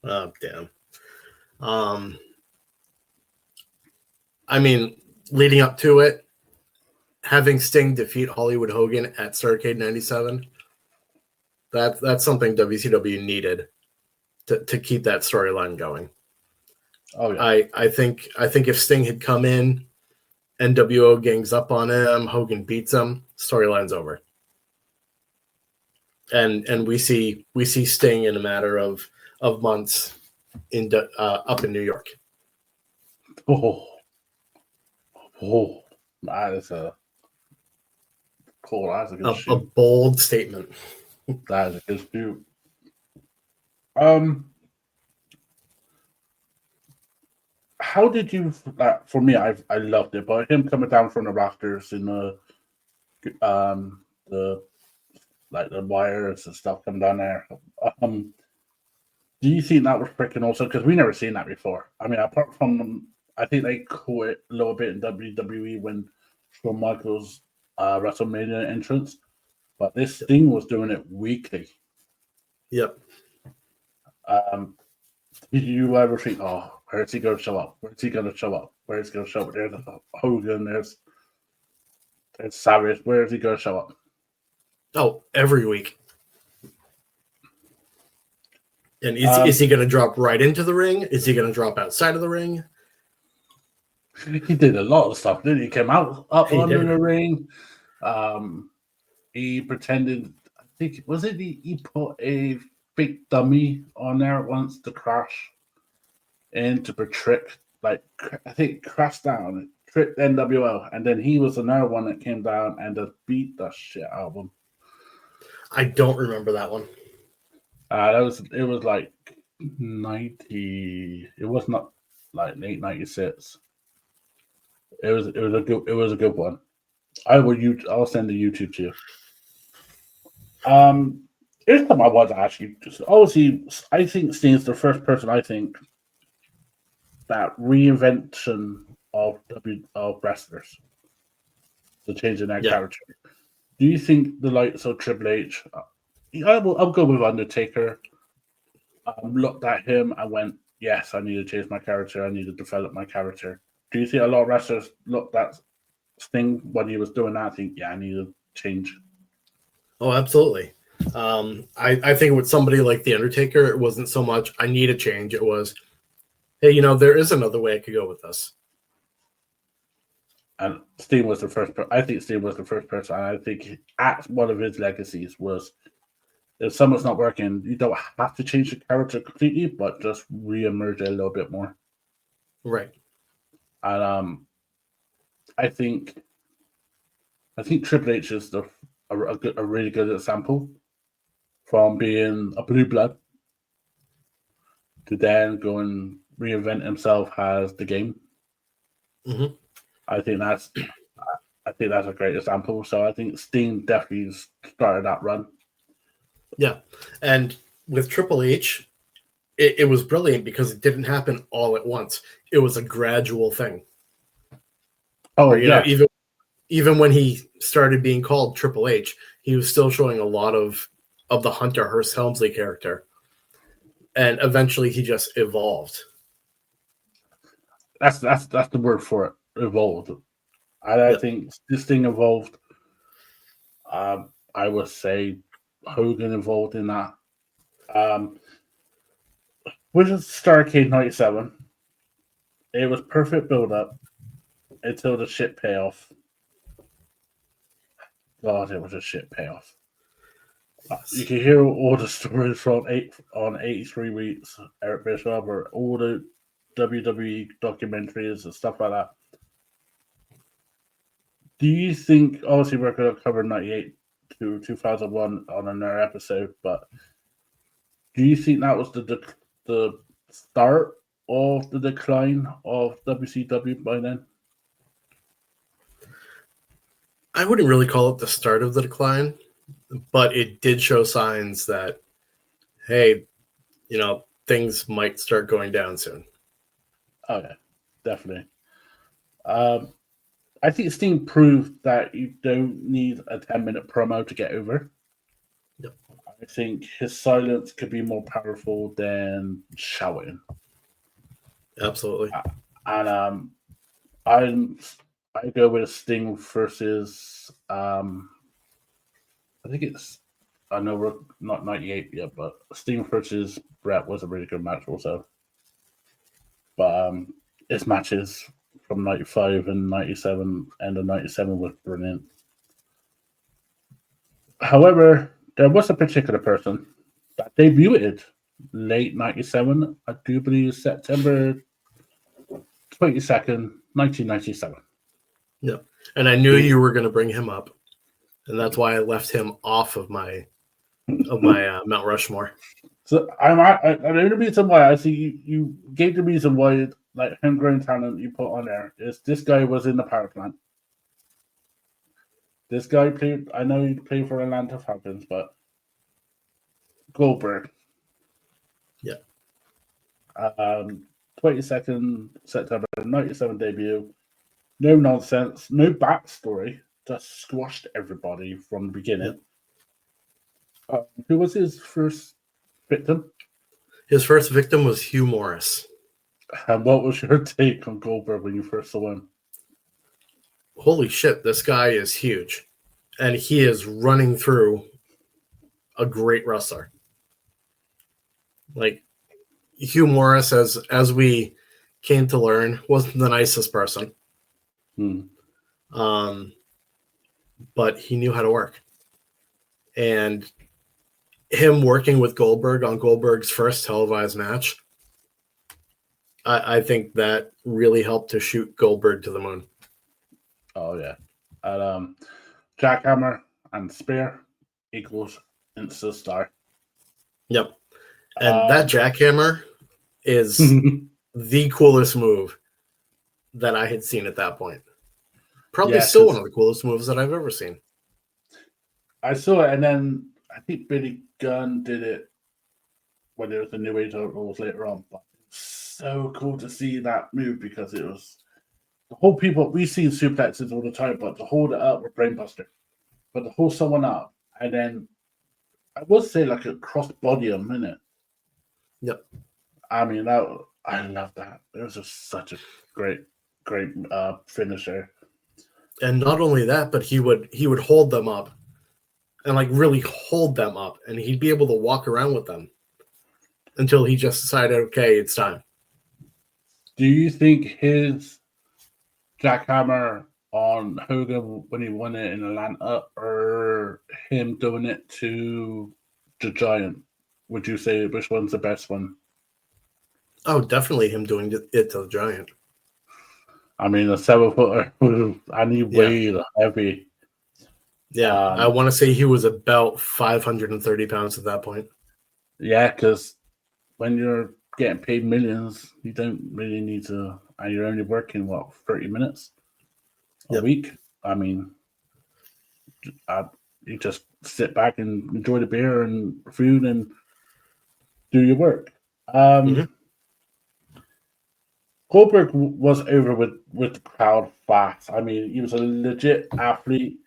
Speaker 3: Oh damn. I mean, leading up to it, having Sting defeat Hollywood Hogan at Starrcade '97, that's something WCW needed to keep that storyline going.
Speaker 1: Oh yeah.
Speaker 3: I think if Sting had come in, NWO gangs up on him, Hogan beats him, storyline's over. And we see Sting in a matter of months up in New York.
Speaker 1: Oh, that is a cool. That's a good shoot.
Speaker 3: A bold statement.
Speaker 1: That is a good shoot. How did you? For me, I loved it, but him coming down from the rafters in the like the wires and stuff coming down there. Do you think that was freaking awesome? Because we never seen that before. I mean, apart from I think they caught it a little bit in WWE when Shawn Michaels WrestleMania entrance, but this thing was doing it weekly.
Speaker 3: Yep.
Speaker 1: Did you ever think, oh, where's he going to show up? Where's he going to show up? Where's he going to show up? There's Hogan, there's Savage. Where is he going to show up?
Speaker 3: Oh, every week. And is he going to drop right into the ring? Is he going to drop outside of the ring?
Speaker 1: He did a lot of stuff, didn't he? He came up under the ring. He pretended, I think, was it he put a fake dummy on there once to crash in to trick, like, I think crashed down, tricked NWO, and then he was another one that came down and just beat the shit out of him.
Speaker 3: I don't remember that one.
Speaker 1: It was like 90. It was not like late 96. It was a good one. I'll send the YouTube to you. Here's something I want to ask you. Obviously, I think Sting's the first person I think that reinvention of wrestlers, the change in their character. Do you think the likes of Triple H? I'll go with Undertaker. Looked at him and went, yes, I need to change my character. I need to develop my character. Do you think a lot of wrestlers looked at Sting when he was doing that? I think, yeah, I need to change.
Speaker 3: Oh, absolutely. I think with somebody like The Undertaker, it wasn't so much, I need a change. It was, hey, there is another way I could go with this.
Speaker 1: And Sting was the first person. I think Sting was the first person. And I think one of his legacies was, if someone's not working, you don't have to change the character completely, but just re-emerge it a little bit more.
Speaker 3: Right.
Speaker 1: And I think Triple H is a really good example, from being a blue blood to then go and reinvent himself as the Game.
Speaker 3: Mm-hmm.
Speaker 1: I think that's a great example. So I think Sting definitely started that run.
Speaker 3: Yeah, and with Triple H, it was brilliant because it didn't happen all at once. It was a gradual thing.
Speaker 1: Oh, yeah.
Speaker 3: Even when he started being called Triple H, he was still showing a lot of the Hunter Hearst Helmsley character. And eventually he just evolved.
Speaker 1: That's the word for it, evolved. I think this thing evolved. I would say Hogan involved in that. With Starrcade 97, it was perfect build up until the shit payoff. God, it was a shit payoff. You can hear all the stories from 83 Weeks, Eric Bischoff, or all the WWE documentaries and stuff like that. Do you think, obviously, we're going to cover 98 to 2001 on another episode, but do you think that was the start of the decline of WCW by then?
Speaker 3: I wouldn't really call it the start of the decline, but it did show signs that, hey, things might start going down soon.
Speaker 1: Oh, yeah, definitely. I think Sting proved that you don't need a 10-minute promo to get over.
Speaker 3: Yep.
Speaker 1: I think his silence could be more powerful than shouting.
Speaker 3: Absolutely.
Speaker 1: And I go with Sting versus I know we're not 98 yet, but Sting versus Brett was a really good match also. But his matches from 95 and 97 and the 97 was brilliant. However, there was a particular person that debuted late 97, I do believe September 22nd, 1997.
Speaker 3: Yeah. And I knew you were going to bring him up. And that's why I left him off of my Mount Rushmore.
Speaker 1: So the only reason why I see you gave the reason why like homegrown talent you put on there is this guy was in the power plant. This guy played. I know he played for Atlanta Falcons, but Goldberg.
Speaker 3: Yeah.
Speaker 1: 22nd September 97 debut. No nonsense, no backstory. Just squashed everybody from the beginning. Who was his first victim?
Speaker 3: His first victim was Hugh Morris.
Speaker 1: And what was your take on Goldberg when you first saw him?
Speaker 3: Holy shit, this guy is huge. And he is running through a great wrestler. Like, Hugh Morris, as we came to learn, wasn't the nicest person. But he knew how to work. And him working with Goldberg on Goldberg's first televised match, I think that really helped to shoot Goldberg to the moon.
Speaker 1: Oh, yeah. And jackhammer and spear equals instant star.
Speaker 3: Yep. And that jackhammer is the coolest move that I had seen at that point. Probably still one of the coolest moves that I've ever seen.
Speaker 1: I saw it, and then I think Billy Gunn did it when there was the New Age Outlaws later on. But so cool to see that move because it was the whole people. We've seen suplexes all the time, but to hold it up with brainbuster, but to hold someone up and then I would say like a cross body him, innit?
Speaker 3: Yep.
Speaker 1: I mean, I love that. It was just such a great finisher.
Speaker 3: And not only that, but he would hold them up and like really hold them up, and he'd be able to walk around with them until he just decided, okay, it's time.
Speaker 1: Do you think his jackhammer on Hogan when he won it in Atlanta, or him doing it to the Giant? Would you say which one's the best one?
Speaker 3: Oh, definitely him doing it to the Giant.
Speaker 1: I mean, a 7-footer, and he weighed heavy.
Speaker 3: Yeah, I want to say he was about 530 pounds at that point.
Speaker 1: Yeah, because when you're getting paid millions, you don't really need to, and you're only working, 30 minutes a week? I mean, you just sit back and enjoy the beer and food and do your work. Goldberg was over with the crowd fast. I mean, he was a legit athlete,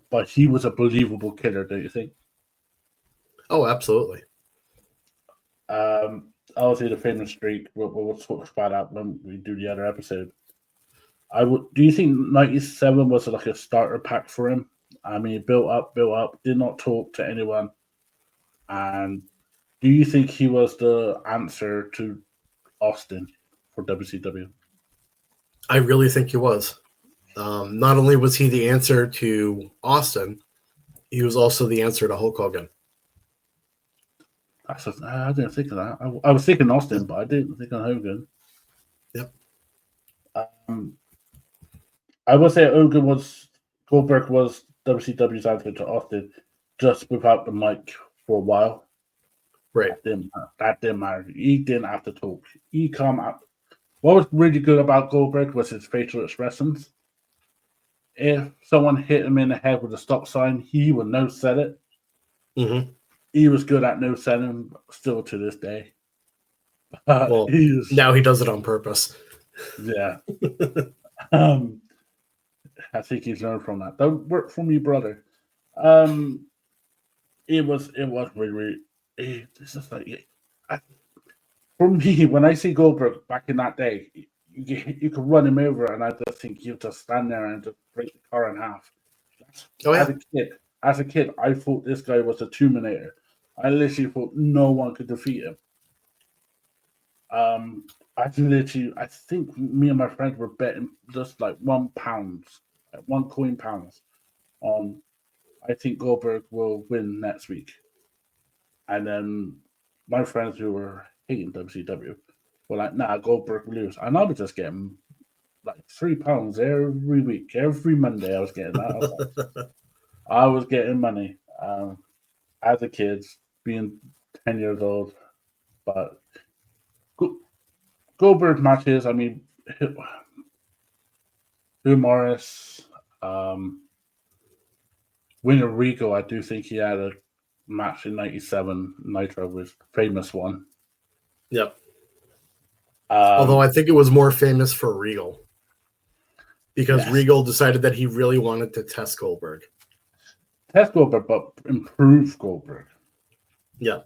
Speaker 1: but he was a believable killer, don't you think?
Speaker 3: Oh, absolutely.
Speaker 1: Obviously, the famous streak. We'll talk about that when we do the other episode. Do you think 97 was like a starter pack for him? I mean, built up, did not talk to anyone. And do you think he was the answer to Austin for WCW?
Speaker 3: I really think he was. Not only was he the answer to Austin, he was also the answer to Hulk Hogan.
Speaker 1: I didn't think of that. I was thinking Austin, but I didn't think of Hogan.
Speaker 3: Yep.
Speaker 1: I would say Goldberg was WCW's answer to Austin, just without the mic for a while.
Speaker 3: Right.
Speaker 1: That didn't matter. He didn't have to talk. He come out. What was really good about Goldberg was his facial expressions. If someone hit him in the head with a stop sign, he would no sell it.
Speaker 3: Mm-hmm.
Speaker 1: He was good at no selling still to this day.
Speaker 3: Well, now he does it on purpose.
Speaker 1: Yeah. I think he's learned from that. Don't work for me, brother. It was really it's just like for me, when I see Goldberg back in that day, you could run him over, and I just think you just stand there and just break the car in half.
Speaker 3: Oh, yeah.
Speaker 1: As a kid, I thought this guy was a Terminator. I literally thought no one could defeat him. I think me and my friends were betting just like £1, like £1 on. I think Goldberg will win next week, and then my friends who were hating WCW were like, "Nah, Goldberg will lose," and I was just getting like £3 every week, every Monday. I was getting that. I was getting money as a kid, being 10 years old, but. Goldberg matches, I mean, Hugh Morris, winner Regal, I do think he had a match in 97 Nitro, was famous one.
Speaker 3: Yep. Although I think it was more famous for Regal. Because Regal decided that he really wanted to test Goldberg.
Speaker 1: Test Goldberg, but improve Goldberg.
Speaker 3: Yeah.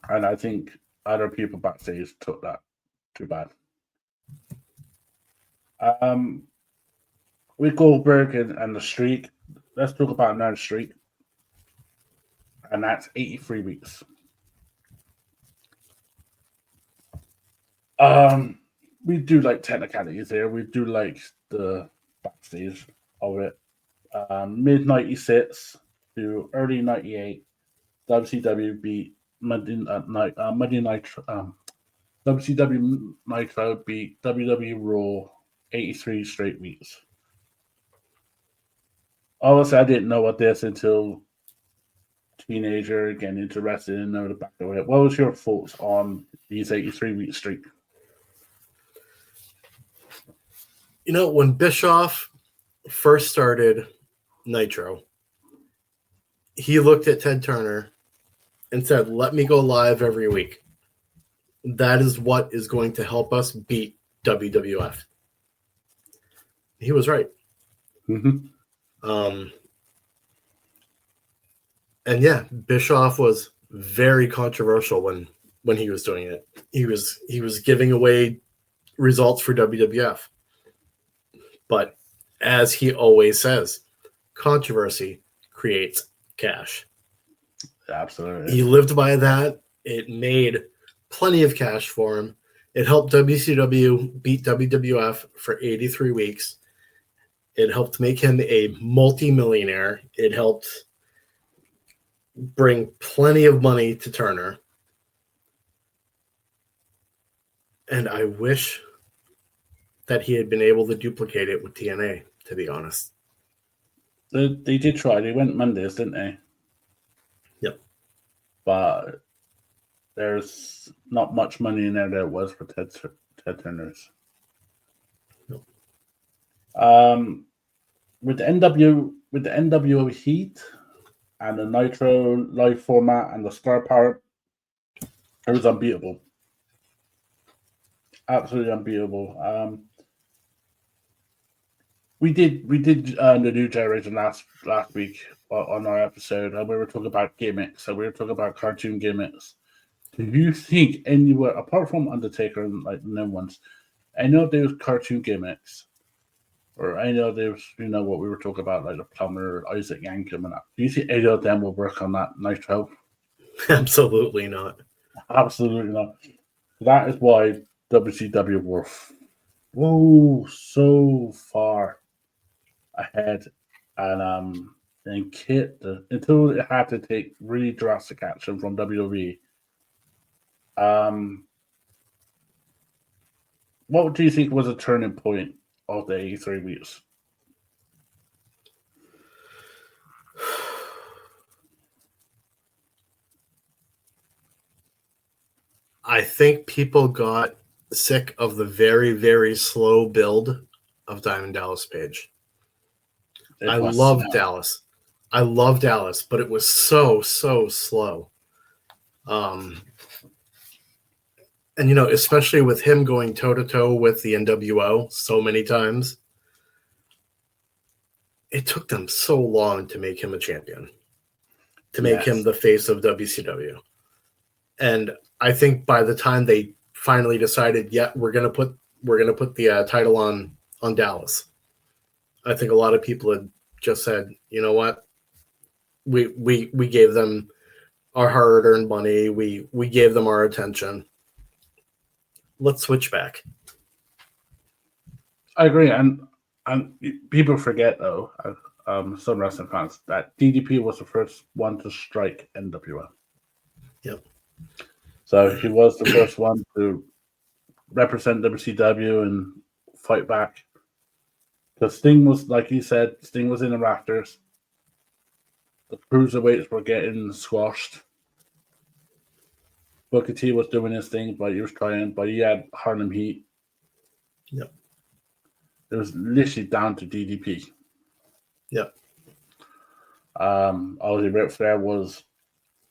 Speaker 1: And I think other people backstage took that too bad. With Goldberg and the streak, let's talk about another streak. And that's 83 weeks. We do like technicalities here. We do like the backstage of it. Mid 96 to early 98, WCW beat Monday Nitro. WCW Nitro beat WWE Raw 83 straight weeks. Obviously, I didn't know what this until teenager getting interested in the back of it. What was your thoughts on these 83-week streak?
Speaker 3: You know, when Bischoff first started Nitro, he looked at Ted Turner and said, "Let me go live every week. That is what is going to help us beat WWF." He was right.
Speaker 1: Mm-hmm.
Speaker 3: And yeah, Bischoff was very controversial when he was doing it. He was giving away results for WWF. But as he always says, controversy creates cash.
Speaker 1: Absolutely.
Speaker 3: He lived by that. It made plenty of cash for him. It helped WCW beat WWF for 83 weeks. It helped make him a multi-millionaire. It helped bring plenty of money to Turner. And I wish that he had been able to duplicate it with TNA, to be honest.
Speaker 1: They did try. They went Mondays, didn't they?
Speaker 3: Yep.
Speaker 1: But there's not much money in there was for Ted Turner's.
Speaker 3: Nope.
Speaker 1: With the NWO Heat and the Nitro live format and the Star Power, it was unbeatable. Absolutely unbeatable. We did the New Generation last week on our episode, and we were talking about gimmicks. So we were talking about cartoon gimmicks. Do you think anywhere apart from Undertaker and like the new ones, any of those cartoon gimmicks or any of those, what we were talking about, like the Plumber, Isaac Yankem, and that. Do you think any of them will work on that Nitro?
Speaker 3: Absolutely not.
Speaker 1: Absolutely not. That is why WCW were so far ahead, and Kit until it had to take really drastic action from WWE. What do you think was a turning point of the 83 weeks?
Speaker 3: I think people got sick of the very, very slow build of Diamond Dallas Page. I love Dallas. I love Dallas, but it was so slow. And especially with him going toe to toe with the NWO so many times, it took them so long to make him a champion, to make him the face of WCW. And I think by the time they finally decided, we're gonna put the title on Dallas, I think a lot of people had just said, you know what, we gave them our hard-earned money, we gave them our attention. Let's switch back.
Speaker 1: I agree, and people forget though, some wrestling fans, that DDP was the first one to strike NWO.
Speaker 3: Yep.
Speaker 1: So he was the first one to represent WCW and fight back. Because Sting was, like you said, Sting was in the rafters. The cruiserweights were getting squashed. Booker T was doing his thing, but he was trying. But he had Harlem Heat.
Speaker 3: Yep.
Speaker 1: It was literally down to DDP.
Speaker 3: Yep.
Speaker 1: Obviously, Ric Flair was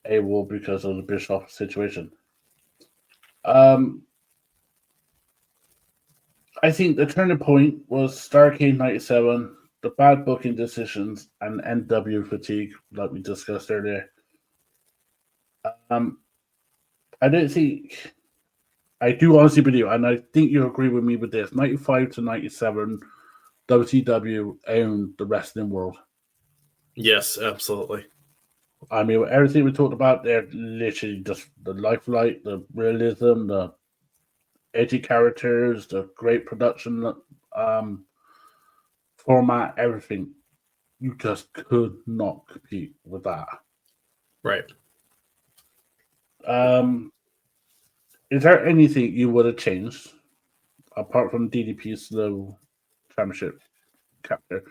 Speaker 1: able because of the Bischoff situation. I think the turning point was Starrcade 97, the bad booking decisions, and NW fatigue, like we discussed earlier. I don't think, I do honestly believe, and I think you agree with me with this, 95 to 97, WCW owned the wrestling world.
Speaker 3: Yes, absolutely.
Speaker 1: I mean, everything we talked about there, literally just the lifelike, the realism, the edgy characters, the great production format, everything. You just could not compete with that.
Speaker 3: Right.
Speaker 1: Is there anything you would have changed apart from DDP's slow championship capture?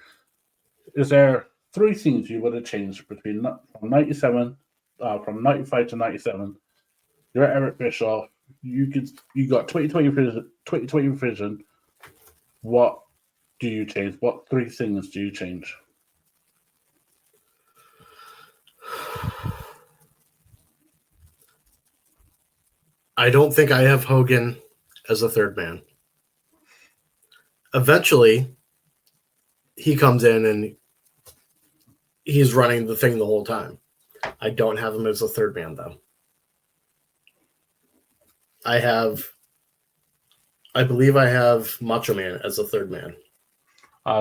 Speaker 1: Is there 3 things you would have changed between from 97, from 95 to 97? You're Eric Bischoff. You got 2020 vision. What do you change? What 3 things do you change?
Speaker 3: I don't think I have Hogan as a third man. Eventually, he comes in and he's running the thing the whole time. I don't have him as a third man, though. I believe I have Macho Man as a third man.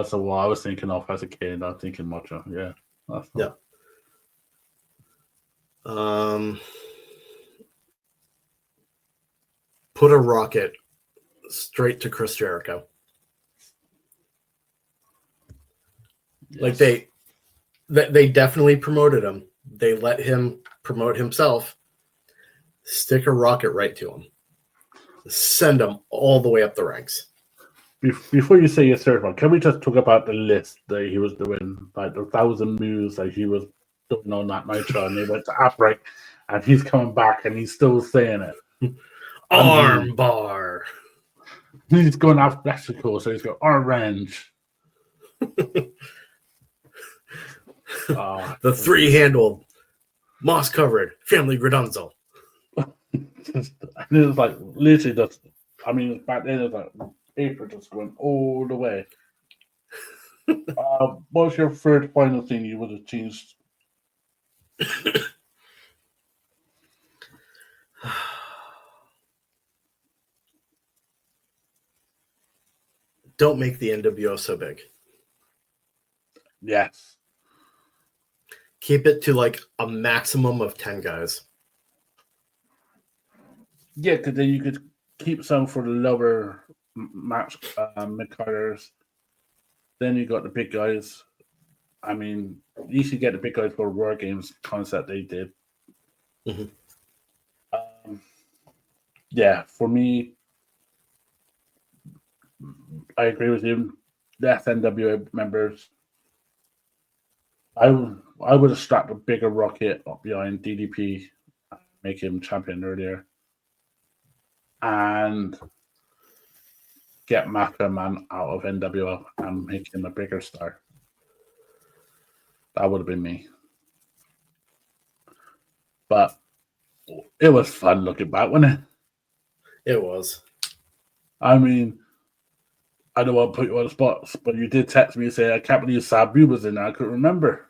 Speaker 1: So what I was thinking of as a kid, I'm thinking Macho. Yeah.
Speaker 3: Yeah. Put a rocket straight to Chris Jericho. Yes. Like they definitely promoted him. They let him promote himself. Stick a rocket right to him. Send him all the way up the ranks.
Speaker 1: Before you say your third one, can we just talk about the list that he was doing, like the 1,000 moves that he was doing on that Nitro, and they went to outbreak, and he's coming back and he's still saying it.
Speaker 3: Arm bar.
Speaker 1: He's going alphabetical, so he's got orange.
Speaker 3: The 3-handled, moss covered, family Gradunzo.
Speaker 1: And it was like literally just, I mean, back then it was like paper just going all the way. What's your third final thing you would have changed?
Speaker 3: don't make the NWO so big.
Speaker 1: Yes.
Speaker 3: Keep it to like a maximum of 10 guys.
Speaker 1: Yeah, because then you could keep some for the lower match mid-carders. Then you got the big guys. I mean, you should get the big guys for War Games concept they did.
Speaker 3: Mhm.
Speaker 1: Yeah, for me, I agree with you. The NWA members, I would have strapped a bigger rocket up behind DDP, make him champion earlier, and get Macho Man out of NWO and make him a bigger star. That would have been me. But it was fun looking back, wasn't it?
Speaker 3: It was.
Speaker 1: I mean, I don't want to put you on the spot, but you did text me and say, I can't believe Sabu was in there. I couldn't remember.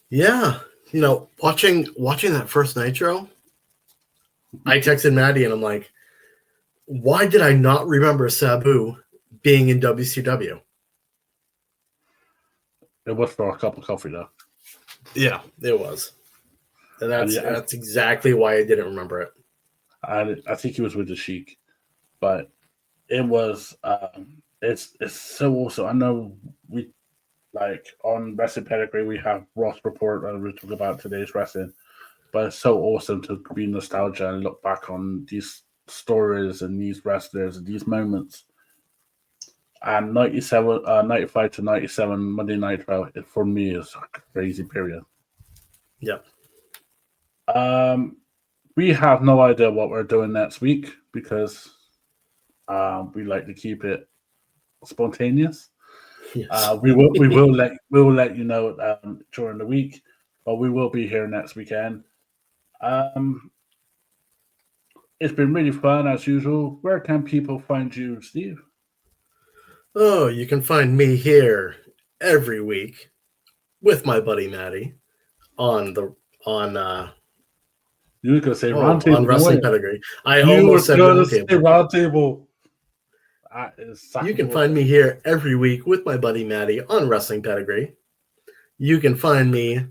Speaker 3: Yeah. You know, watching that first Nitro, I texted Maddie and I'm like, why did I not remember Sabu being in WCW?
Speaker 1: It was for a cup of coffee, though.
Speaker 3: Yeah, it was. And
Speaker 1: And yeah,
Speaker 3: that's exactly why I didn't remember it.
Speaker 1: I think he was with the Sheik, but it was it's so awesome. I know we like on Wrestling Pedigree we have Ross Report and we talk about today's wrestling, but it's so awesome to be nostalgia and look back on these stories and these wrestlers and these moments. And 95 to 97 Monday Nitro for me is a crazy period.
Speaker 3: Yeah.
Speaker 1: We have no idea what we're doing next week because we like to keep it spontaneous.
Speaker 3: Yes.
Speaker 1: We will let you know during the week, but we will be here next weekend. It's been really fun as usual. Where can people find you, Steve?
Speaker 3: Oh, you can find me here every week with my buddy Maddie on
Speaker 1: You were going to say roundtable
Speaker 3: on Wrestling Pedigree. I
Speaker 1: you
Speaker 3: almost said
Speaker 1: roundtable.
Speaker 3: You can find me here every week with my buddy Maddie on Wrestling Pedigree. You can find me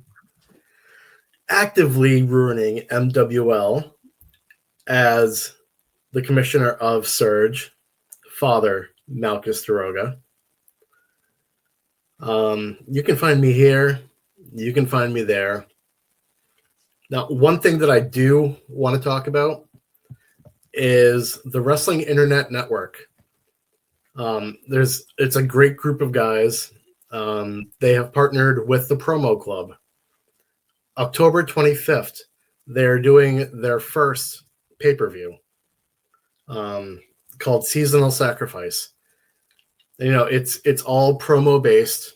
Speaker 3: actively ruining MWL as the commissioner of Surge, Father Malchus Taroga. You can find me here. You can find me there. Now, one thing that I do want to talk about is the Wrestling Internet Network. It's a great group of guys. They have partnered with the Promo Club. October 25th, they're doing their first pay-per-view called Seasonal Sacrifice. You know, it's all promo based.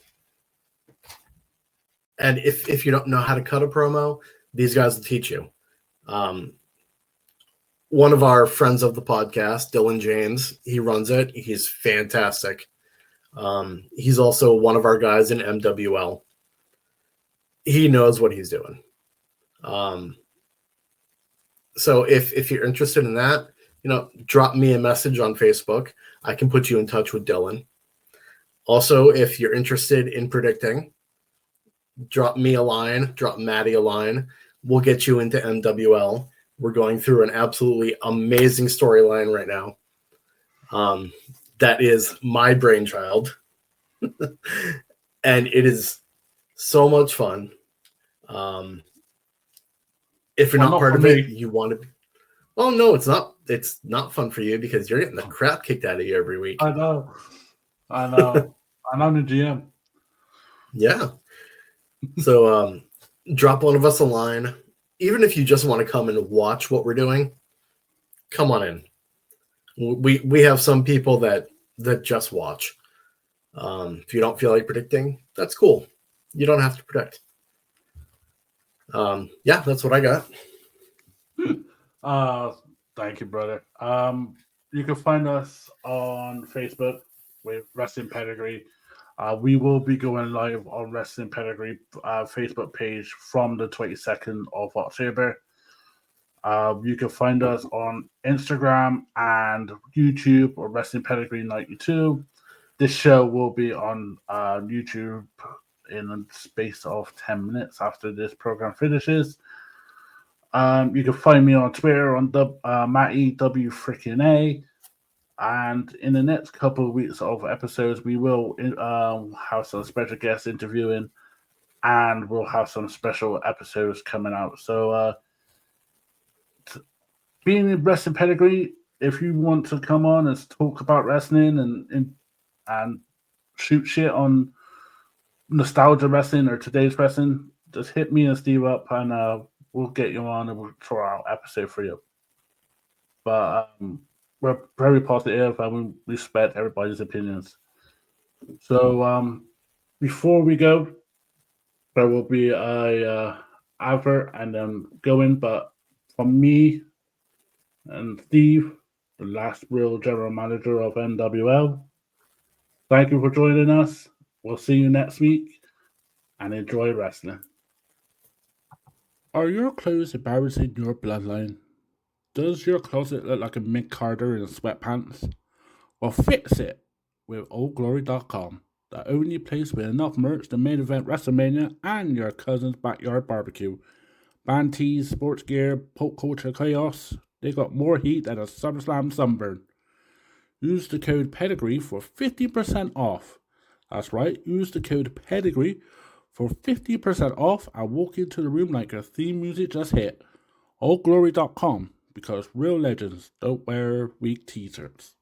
Speaker 3: And if you don't know how to cut a promo, these guys will teach you. One of our friends of the podcast, Dylan James, he runs it. He's fantastic. He's also one of our guys in MWL. He knows what he's doing. So if you're interested in that, you know, drop me a message on Facebook. I can put you in touch with Dylan. Also, if you're interested in predicting, drop me a line, drop Maddie a line. We'll get you into MWL. We're going through an absolutely amazing storyline right now. That is my brainchild. And it is so much fun. If you're not part of it, you want to be. Oh, no, it's not. It's not fun for you because you're getting the crap kicked out of you every week.
Speaker 1: I know. And I'm the GM.
Speaker 3: Yeah. So drop one of us a line. Even if you just want to come and watch what we're doing, come on in. We have some people that just watch. If you don't feel like predicting, that's cool. You don't have to predict. Yeah, that's what I got.
Speaker 1: Thank you, brother. You can find us on Facebook with Wrestling Pedigree. We will be going live on Wrestling Pedigree Facebook page from the 22nd of October. You can find us on Instagram and YouTube or Wrestling Pedigree 92. This show will be on YouTube in a space of 10 minutes after this program finishes. You can find me on Twitter on Matty W freaking A. And in the next couple of weeks of episodes, we will have some special guests interviewing, and we'll have some special episodes coming out. So, being in Wrestling Pedigree, if you want to come on and talk about wrestling and shoot shit on nostalgia wrestling or today's wrestling, just hit me and Steve up, and we'll get you on and we'll throw out an episode for you. But we're very positive and we respect everybody's opinions. So before we go, there will be a advert and then going. But from me and Steve, the last real general manager of NWL, thank you for joining us. We'll see you next week and enjoy wrestling. Are your clothes embarrassing your bloodline? Does your closet look like a Mick Carter in sweatpants? Well, fix it with oldglory.com, the only place with enough merch to main event WrestleMania and your cousin's backyard barbecue. Band tees, sports gear, pop culture chaos. They got more heat than a SummerSlam sunburn. Use the code PEDIGREE for 50% off. That's right, use the code PEDIGREE for 50% off and walk into the room like your theme music just hit. Oldglory.com, because real legends don't wear weak t-shirts.